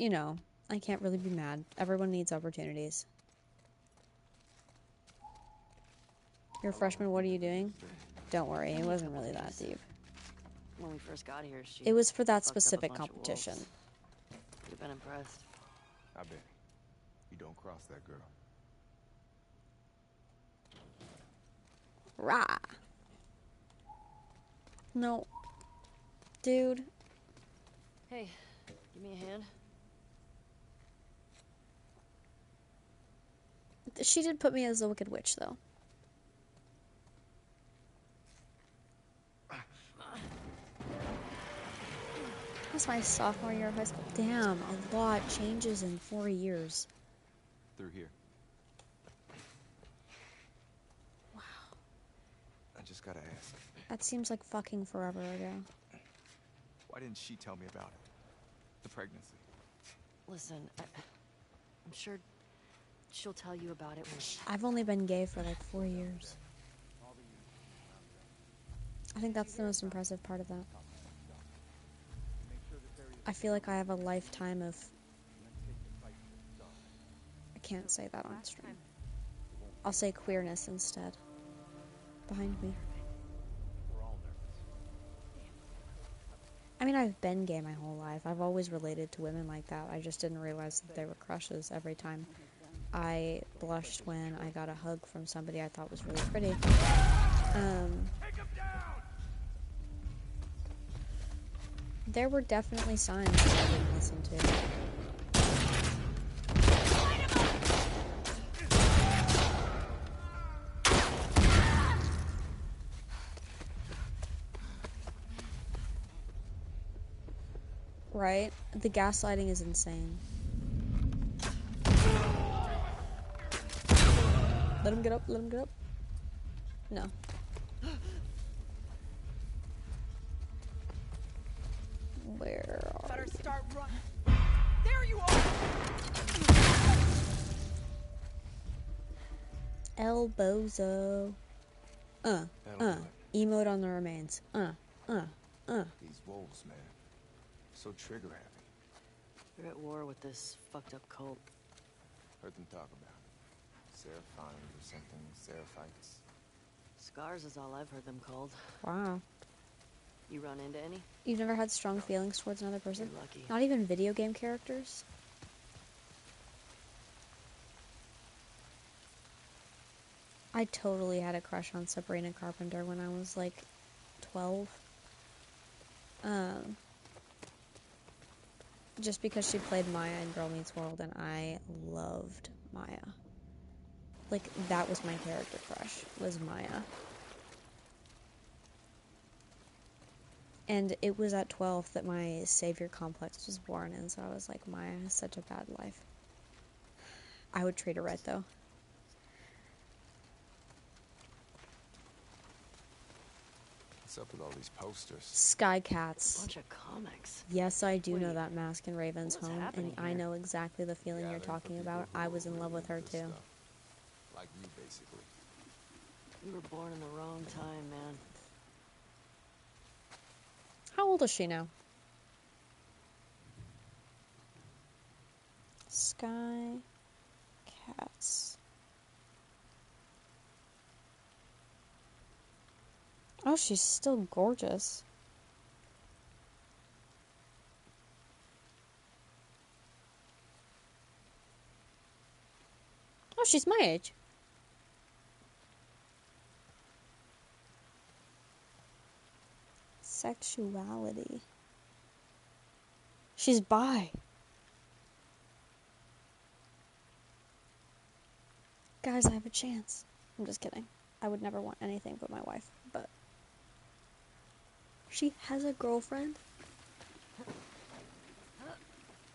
I can't really be mad. Everyone needs opportunities. You're a freshman, what are you doing? Don't worry, it wasn't really that deep. When we first got here, she It was for that fucked up a specific bunch of competition. wolves. You've been impressed. I bet. You don't cross that girl. Rah! No. Dude. Hey, give me a hand. She did put me as the Wicked Witch, though. That was my sophomore year of high school. Damn, a lot changes in 4 years. Through here. Wow. I just gotta ask. That seems like fucking forever ago. Why didn't she tell me about it? The pregnancy. Listen, I'm sure She'll tell you about it when... I've only been gay for like 4 years. I think that's the most impressive part of that. I feel like I have a lifetime of... I can't say that on stream. I'll say queerness instead. Behind me. I mean, I've been gay my whole life. I've always related to women like that. I just didn't realize that they were crushes every time. I blushed when I got a hug from somebody I thought was really pretty. There were definitely signs that I didn't listen to. Right? The gaslighting is insane. Let him get up, let him get up. No. Where are Better start running. There you are! Elbozo. Emote on the remains. These wolves, man. So trigger happy. They're at war with this fucked up cult. Heard them talk about it. Seraphine or something. Seraphites. Scars is all I've heard them called. Wow. You run into any? You've never had strong feelings towards another person? You're lucky. Not even video game characters? I totally had a crush on Sabrina Carpenter when I was like 12. Just because she played Maya in Girl Meets World, and I loved Maya. Like, that was my character crush, was Maya. And it was at 12 that my savior complex was born, and so I was like, Maya has such a bad life. I would treat her right, though. What's up with all these posters? Sky Cats. Bunch of comics. Yes, I do know Wait, that Mask in Raven's what's home, and happening I here? know exactly the feeling you're Gathering for talking people about. who I are was in love with her, really into too. stuff. Like you, basically. You were born in the wrong time, man. How old is she now? Sky Cats. Oh, she's still gorgeous. Oh, she's my age. Sexuality. She's bi. Guys, I have a chance. I'm just kidding. I would never want anything but my wife, but... She has a girlfriend?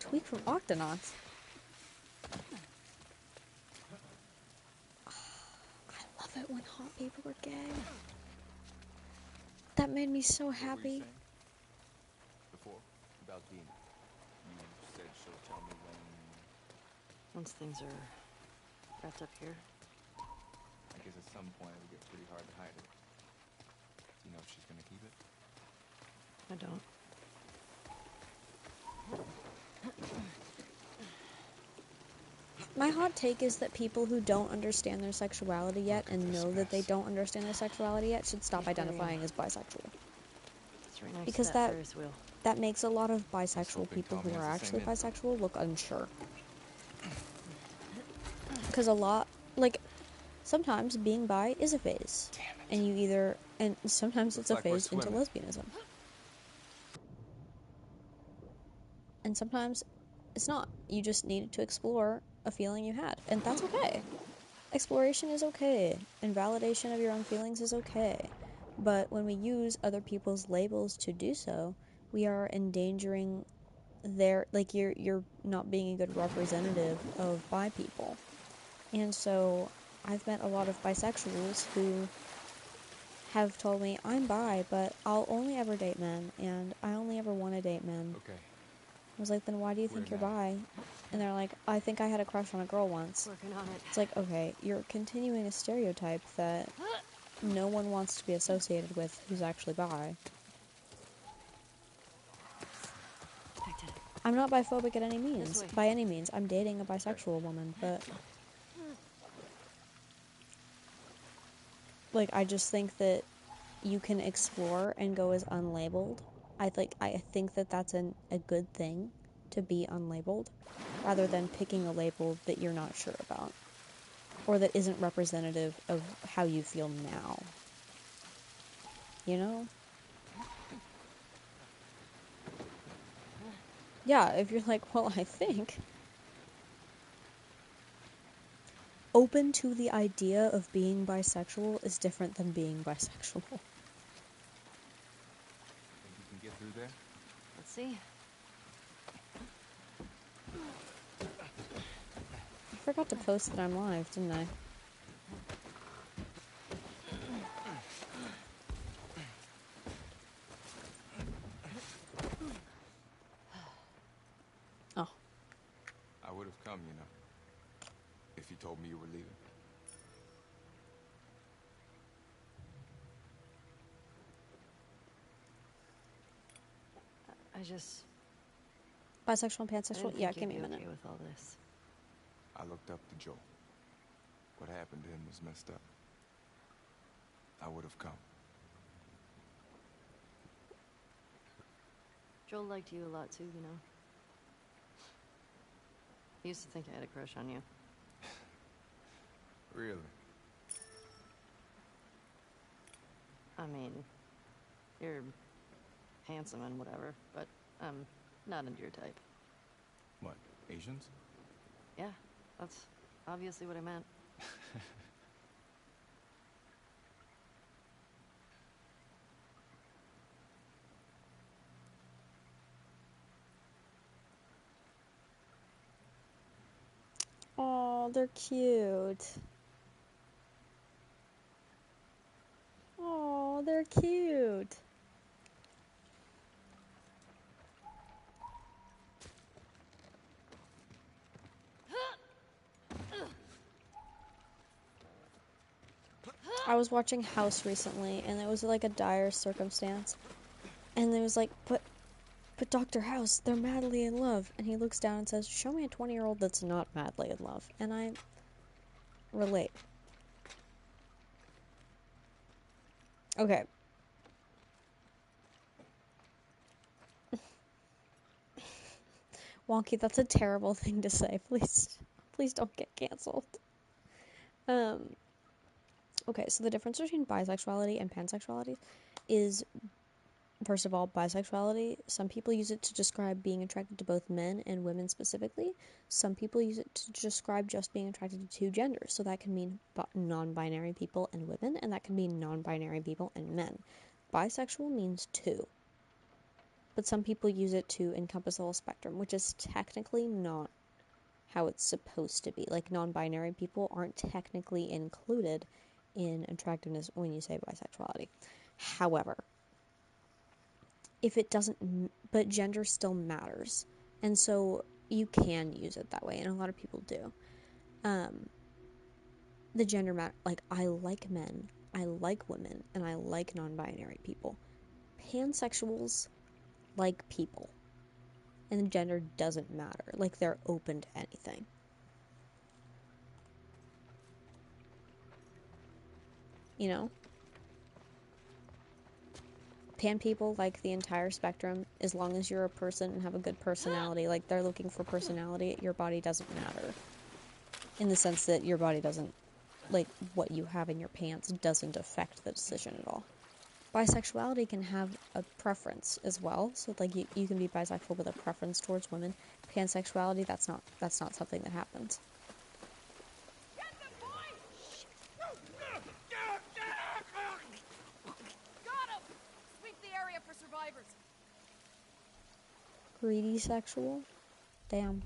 Tweak from Octonauts. I love it when hot people are gay. That made me so happy. Before, about Dina. You said she'll tell me when... Once things are wrapped up here. I guess at some point it'll get pretty hard to hide it. Do you know if she's gonna keep it? I don't. My hot take is that people who don't understand their sexuality yet and know that they don't understand their sexuality yet should stop identifying as bisexual. It's right next Because to that that Ferris wheel. that makes a lot of bisexual people who are actually bisexual look unsure. Because a lot, like, sometimes being bi is a phase. And you either, and sometimes it's a phase into lesbianism. And sometimes it's not. You just needed to explore a feeling you had. And that's okay. Exploration is okay. And validation of your own feelings is okay. But when we use other people's labels to do so, we are endangering their, like, you're not being a good representative of bi people. And so I've met a lot of bisexuals who have told me, I'm bi, but I'll only ever date men, and I only ever want to date men. Okay. I was like, then why do you think you're bi? and they're like, I think I had a crush on a girl once. Working on it. It's like, okay, you're continuing a stereotype that no one wants to be associated with who's actually bi. Back to it. I'm not biphobic at any means. This way. By any means. I'm dating a bisexual woman, but... Like, I just think that you can explore and go as unlabeled. I think that that's a good thing, to be unlabeled, rather than picking a label that you're not sure about, or that isn't representative of how you feel now. You know? Yeah, if you're like, well, I think... Open to the idea of being bisexual is different than being bisexual. Think you can get through there? Let's see. I forgot to post that I'm live, didn't I? Oh. I would have come, if you told me you were leaving. I just... Bisexual and I pansexual? didn't Yeah, think give you'd me a be minute. okay with all this. I looked up to Joel. What happened to him was messed up. I would have come. Joel liked you a lot too, He used to think I had a crush on you. Really? I mean, you're handsome and whatever, but I'm not into your type. What, Asians? Yeah, that's obviously what I meant. Oh, they're cute. Oh, they're cute. I was watching House recently, and it was like a dire circumstance. And it was like, but Dr. House, they're madly in love. And he looks down and says, show me a 20-year-old that's not madly in love. And I relate. Okay. Wonky, that's a terrible thing to say. Please don't get canceled. Okay, so the difference between bisexuality and pansexuality is, first of all, bisexuality, some people use it to describe being attracted to both men and women specifically. Some people use it to describe just being attracted to two genders. So that can mean non-binary people and women, and that can mean non-binary people and men. Bisexual means two. But some people use it to encompass the whole spectrum, which is technically not how it's supposed to be. Like, non-binary people aren't technically included in attractiveness when you say bisexuality. However, if it doesn't, but gender still matters, and so you can use it that way, and a lot of people do. The gender matter, like, I like men, I like women, and I like non-binary people. Pansexuals like people, and gender doesn't matter. Like, they're open to anything. You know? Pan people like the entire spectrum, as long as you're a person and have a good personality. Like, they're looking for personality. Your body doesn't matter. In the sense that your body doesn't, like, what you have in your pants doesn't affect the decision at all. Bisexuality can have a preference as well. So, like, you can be bisexual with a preference towards women. Pansexuality, that's not something that happens. Greedy sexual? Damn.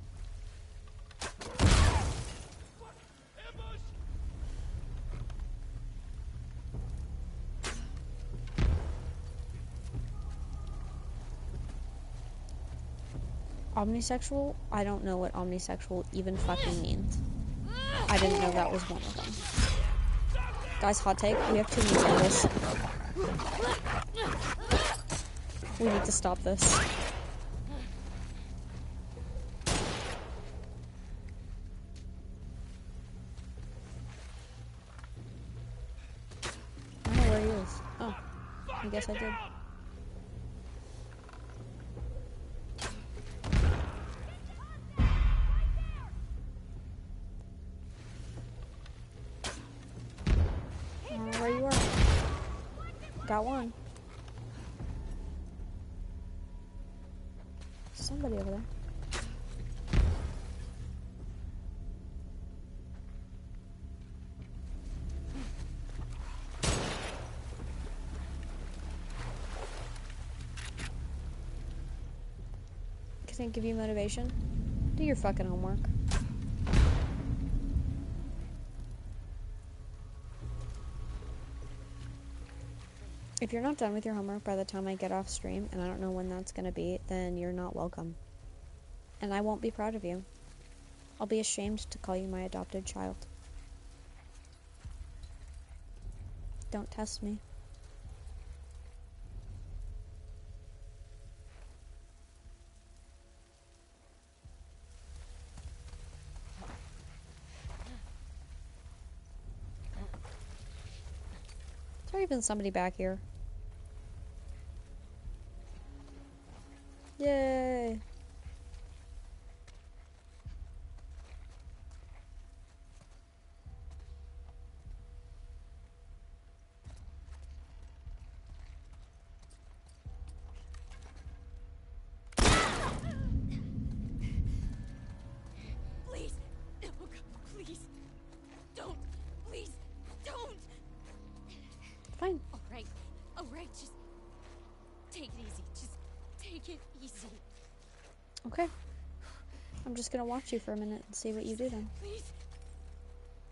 Omnisexual? I don't know what omnisexual even fucking means. I didn't know that was one of them. Guys, hot take, we have too many tables. We need to stop this. I don't know where he is. Oh, I guess I did. I don't know where you are. Got one. Somebody over there. Can I give you motivation? Do your fucking homework. If you're not done with your homework by the time I get off stream, and I don't know when that's gonna be, then you're not welcome. And I won't be proud of you. I'll be ashamed to call you my adopted child. Don't test me. Is there even somebody back here? Yay! Please. Oh, God, please. Don't. Please. Don't. Fine. All right, just take it easy. Just take it easy. Okay. I'm just gonna watch you for a minute and see what you do then. Please.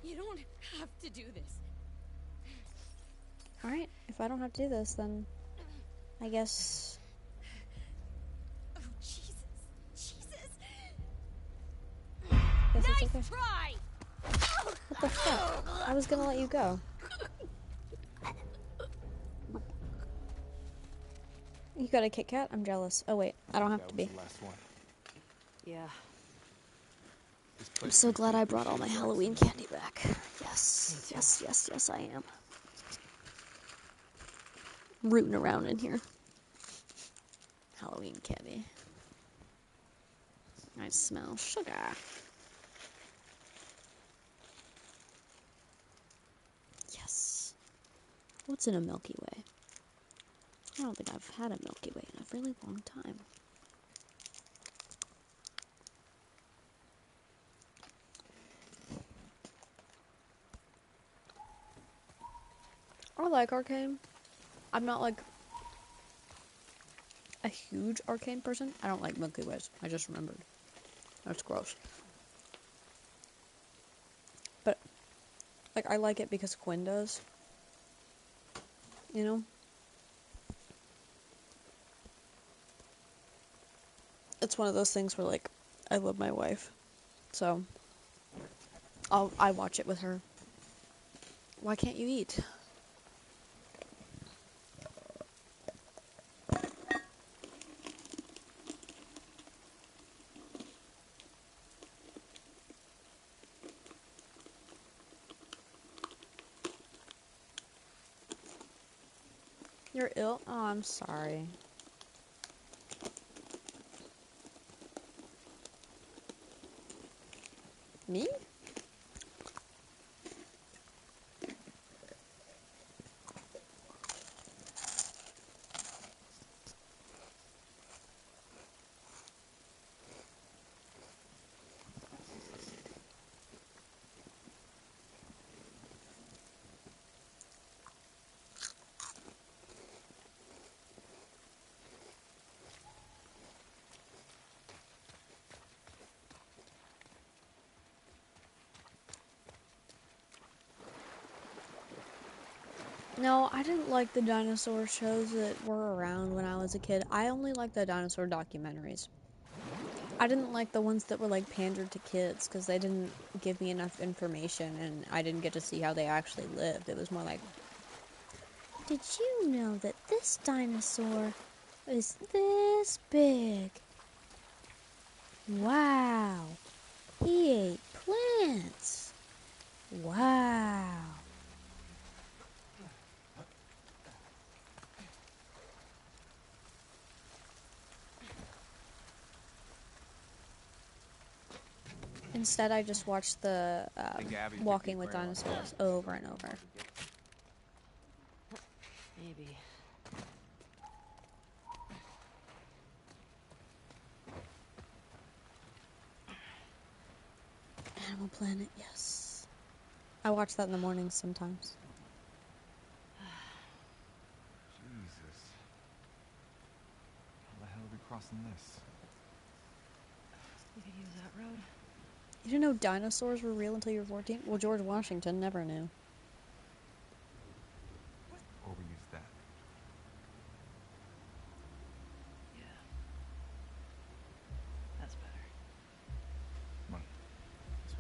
You don't have to do this. Alright, if I don't have to do this, then I guess... Oh, Jesus. Guess Nice it's okay. try! What the fuck? I was gonna let you go. You got a Kit Kat? I'm jealous. Oh wait, I don't have to be. That was the last one. Yeah. This I'm place so makes glad me I brought all my appreciate Halloween Jackson. candy back. Yes, yes, yes, yes, I am. Rooting around in here. Halloween candy. I smell sugar. Yes. What's in a Milky Way? I don't think I've had a Milky Way in a really long time. I like Arcane. I'm not like a huge Arcane person. I don't like Milky Ways. I just remembered. That's gross. But, like, I like it because Quinn does. You know? It's one of those things where, like, I love my wife. So, I watch it with her. Why can't you eat? You're ill? Oh, I'm sorry. Me? No, I didn't like the dinosaur shows that were around when I was a kid. I only like the dinosaur documentaries. I didn't like the ones that were like pandered to kids because they didn't give me enough information and I didn't get to see how they actually lived. It was more like, did you know that this dinosaur is this big? Wow. He ate plants. Wow. Instead, I just watched the Walking with Dinosaurs over and over. Maybe. Animal Planet, yes. I watch that in the mornings sometimes. Jesus. How the hell are we crossing this? We could use that road. You didn't know dinosaurs were real until you were 14? Well, George Washington never knew. Or we use that. Yeah. That's better. Come on. This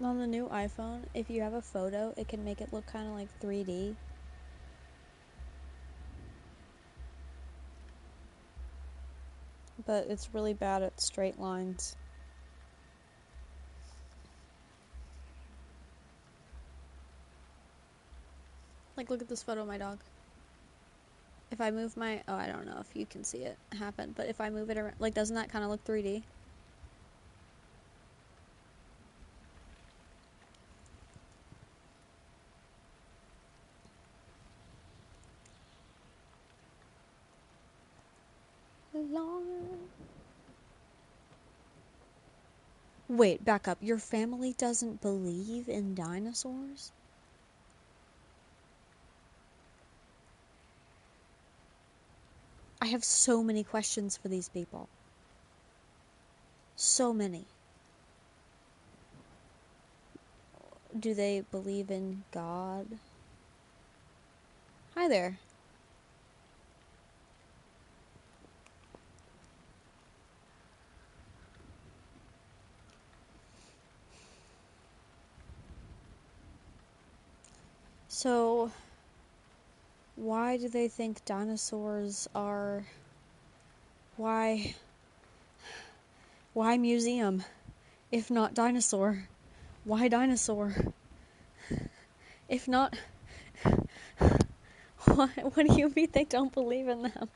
way. On the new iPhone, if you have a photo, it can make it look kind of like 3D. But it's really bad at straight lines. Like, look at this photo of my dog. If I move my... Oh, I don't know if you can see it happen. But if I move it around... Like, doesn't that kind of look 3D? Wait, back up. Your family doesn't believe in dinosaurs? I have so many questions for these people. So many. Do they believe in God? Hi there. So, why do they think dinosaurs are... Why museum, if not dinosaur? Why dinosaur? If not... What do you mean they don't believe in them?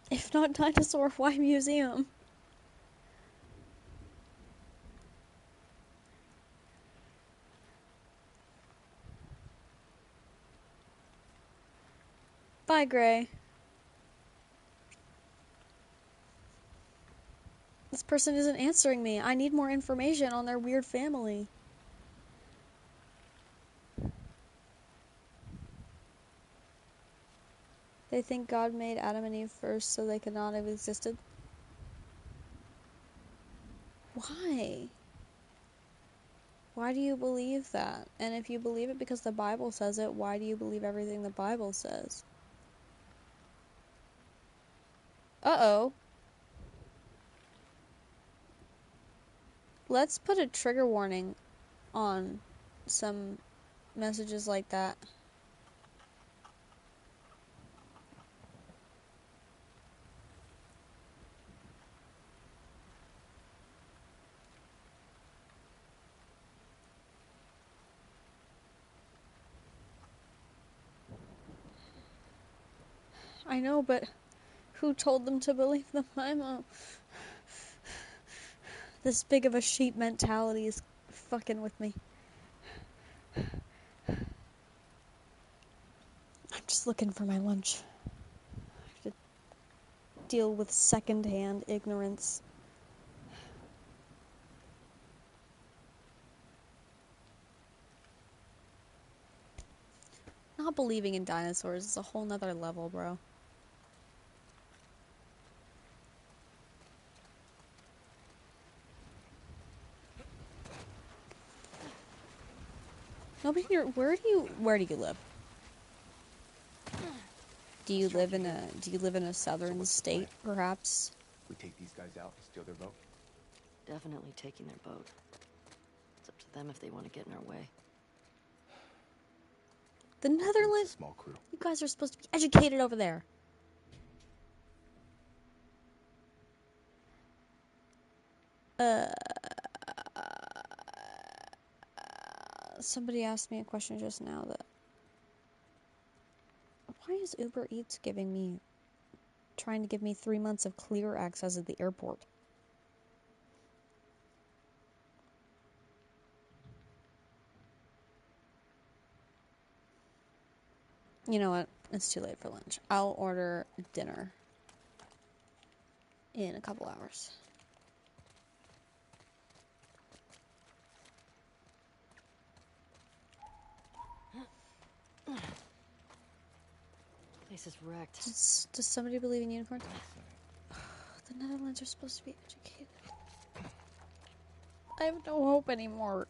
If not dinosaur, why museum? Bye, Gray. This person isn't answering me. I need more information on their weird family. They think God made Adam and Eve first so they could not have existed. Why? Why do you believe that? And if you believe it because the Bible says it, why do you believe everything the Bible says? Uh-oh. Let's put a trigger warning on some messages like that. I know, but who told them to believe the Bible? This big of a sheep mentality is fucking with me. I'm just looking for my lunch. I have to deal with secondhand ignorance. Not believing in dinosaurs is a whole nother level, bro. Nobody here. Where do you live? Do you live in a southern state, perhaps? We take these guys out and steal their boat? Definitely taking their boat. It's up to them if they want to get in our way. The Netherlands? It's a small crew. You guys are supposed to be educated over there. Somebody asked me a question just now that... Why is Uber Eats trying to give me 3 months of clear access at the airport? You know what? It's too late for lunch. I'll order dinner in a couple hours. Place is wrecked. Does somebody believe in unicorns? The Netherlands are supposed to be educated. I have no hope anymore.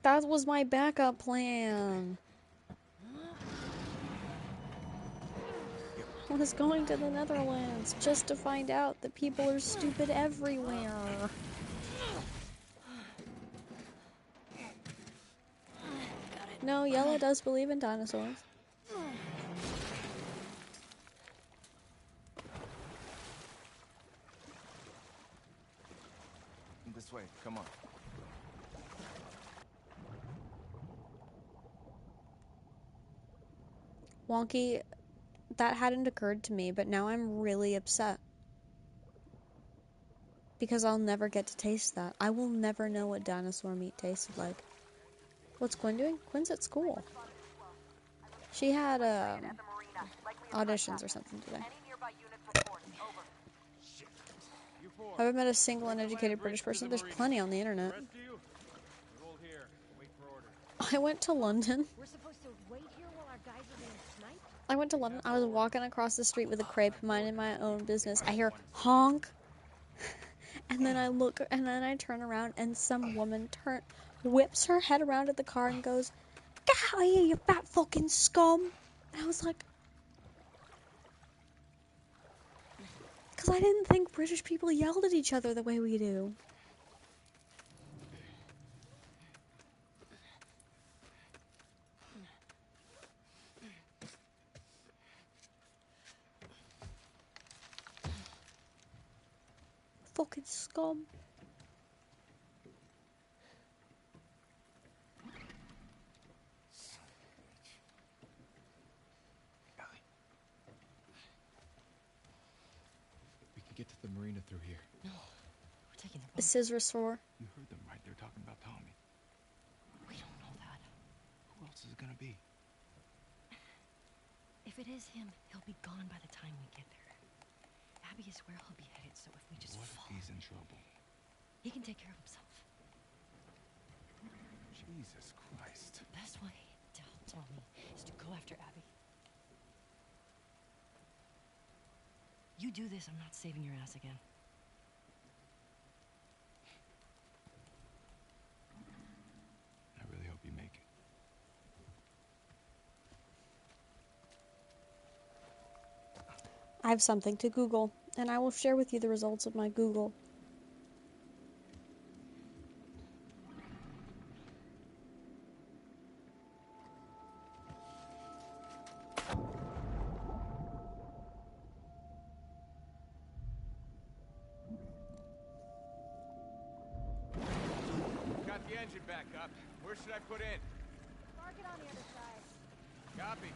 That was my backup plan. I was going to the Netherlands just to find out that people are stupid everywhere. No, Yellow does believe in dinosaurs. This way, come on. Wonky, that hadn't occurred to me, but now I'm really upset. Because I'll never get to taste that. I will never know what dinosaur meat tasted like. What's Quinn doing? Quinn's at school. She had auditions or something today. I haven't met a single uneducated British person. There's plenty on the internet. I went to London. We're supposed to wait here while our guys are getting sniped? I went to London. I was walking across the street with a crepe, minding my own business. I hear honk. And then I look, and then I turn around, and some woman whips her head around at the car and goes, "Get out of here, you fat fucking scum!" And I was like, because I didn't think British people yelled at each other the way we do. Fucking scum. We can get to the marina through here. No, we're taking the boat. A scissor sore. You heard them, right? They're talking about Tommy. We don't know that. Who else is it gonna be? If it is him, he'll be gone by the time we get there. Abby is where he'll be headed, so if we just What if follow, he's in trouble? he can take care of himself. Jesus Christ. The best way to help Tommy is to go after Abby. You do this, I'm not saving your ass again. I really hope you make it. I have something to Google, and I will share with you the results of my Google. Got the engine back up. Where should I put in? Park it on the other side. Copy.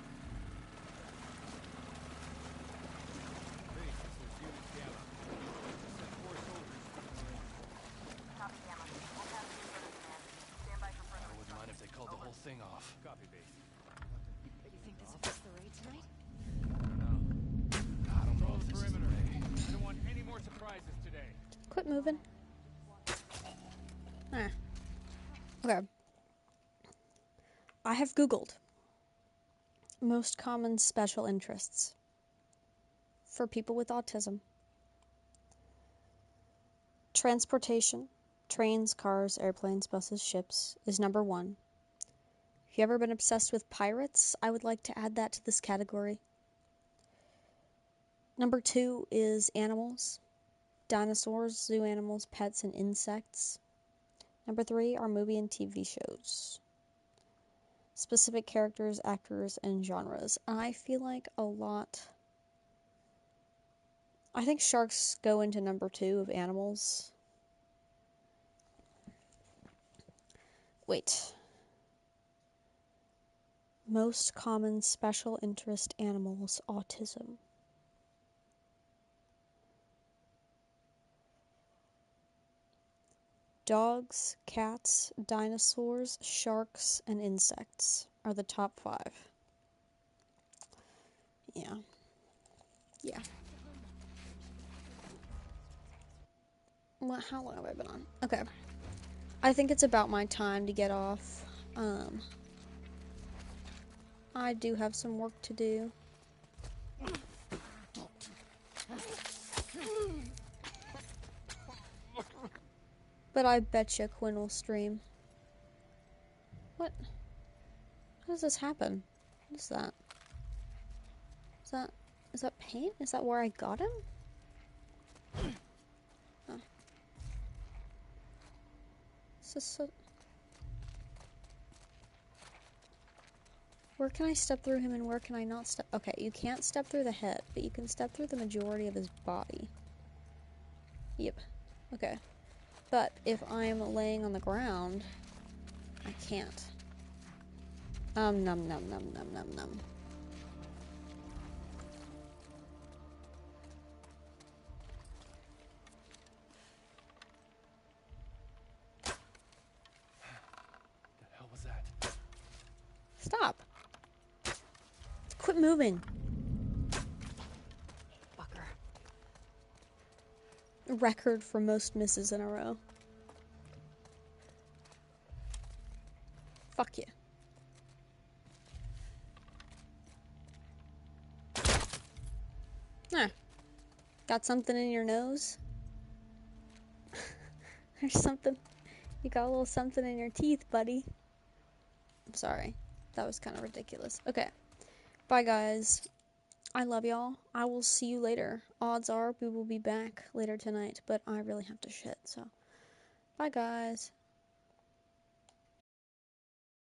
This is Unit Gamma. Send 4 soldiers to the marine. Copy, Gamma. We'll pass the first command. Stand by for further. I wouldn't mind if they called the whole thing off. Copy, base. You think this will fix the raid tonight? I don't know if this is the way. I don't want any more surprises today. Quit moving. Okay. I have Googled most common special interests for people with autism. Transportation, trains, cars, airplanes, buses, ships is number 1. If you ever been obsessed with pirates, I would like to add that to this category. Number 2 is animals. Dinosaurs, zoo animals, pets, and insects. Number 3 are movie and TV shows. Specific characters, actors, and genres. I feel like I think sharks go into number 2 of animals. Wait. Most common special interest animals, autism. Dogs, cats, dinosaurs, sharks, and insects are the top 5. Yeah. How long have I been on? Okay. I think it's about my time to get off. I do have some work to do. But I betcha Quinn will stream. What? How does this happen? What is that? Is that paint? Is that where I got him? Oh. This is so... Where can I step through him and where can I not step? Okay, you can't step through the head, but you can step through the majority of his body. Yep. Okay. But if I'm laying on the ground, I can't. Num num num num num. The hell was that? Stop. Quit moving. Fucker. Record for most misses in a row. Fuck you. Nah. Got something in your nose? There's something. You got a little something in your teeth, buddy. I'm sorry. That was kind of ridiculous. Okay. Bye, guys. I love y'all. I will see you later. Odds are we will be back later tonight, but I really have to shit, so. Bye, guys.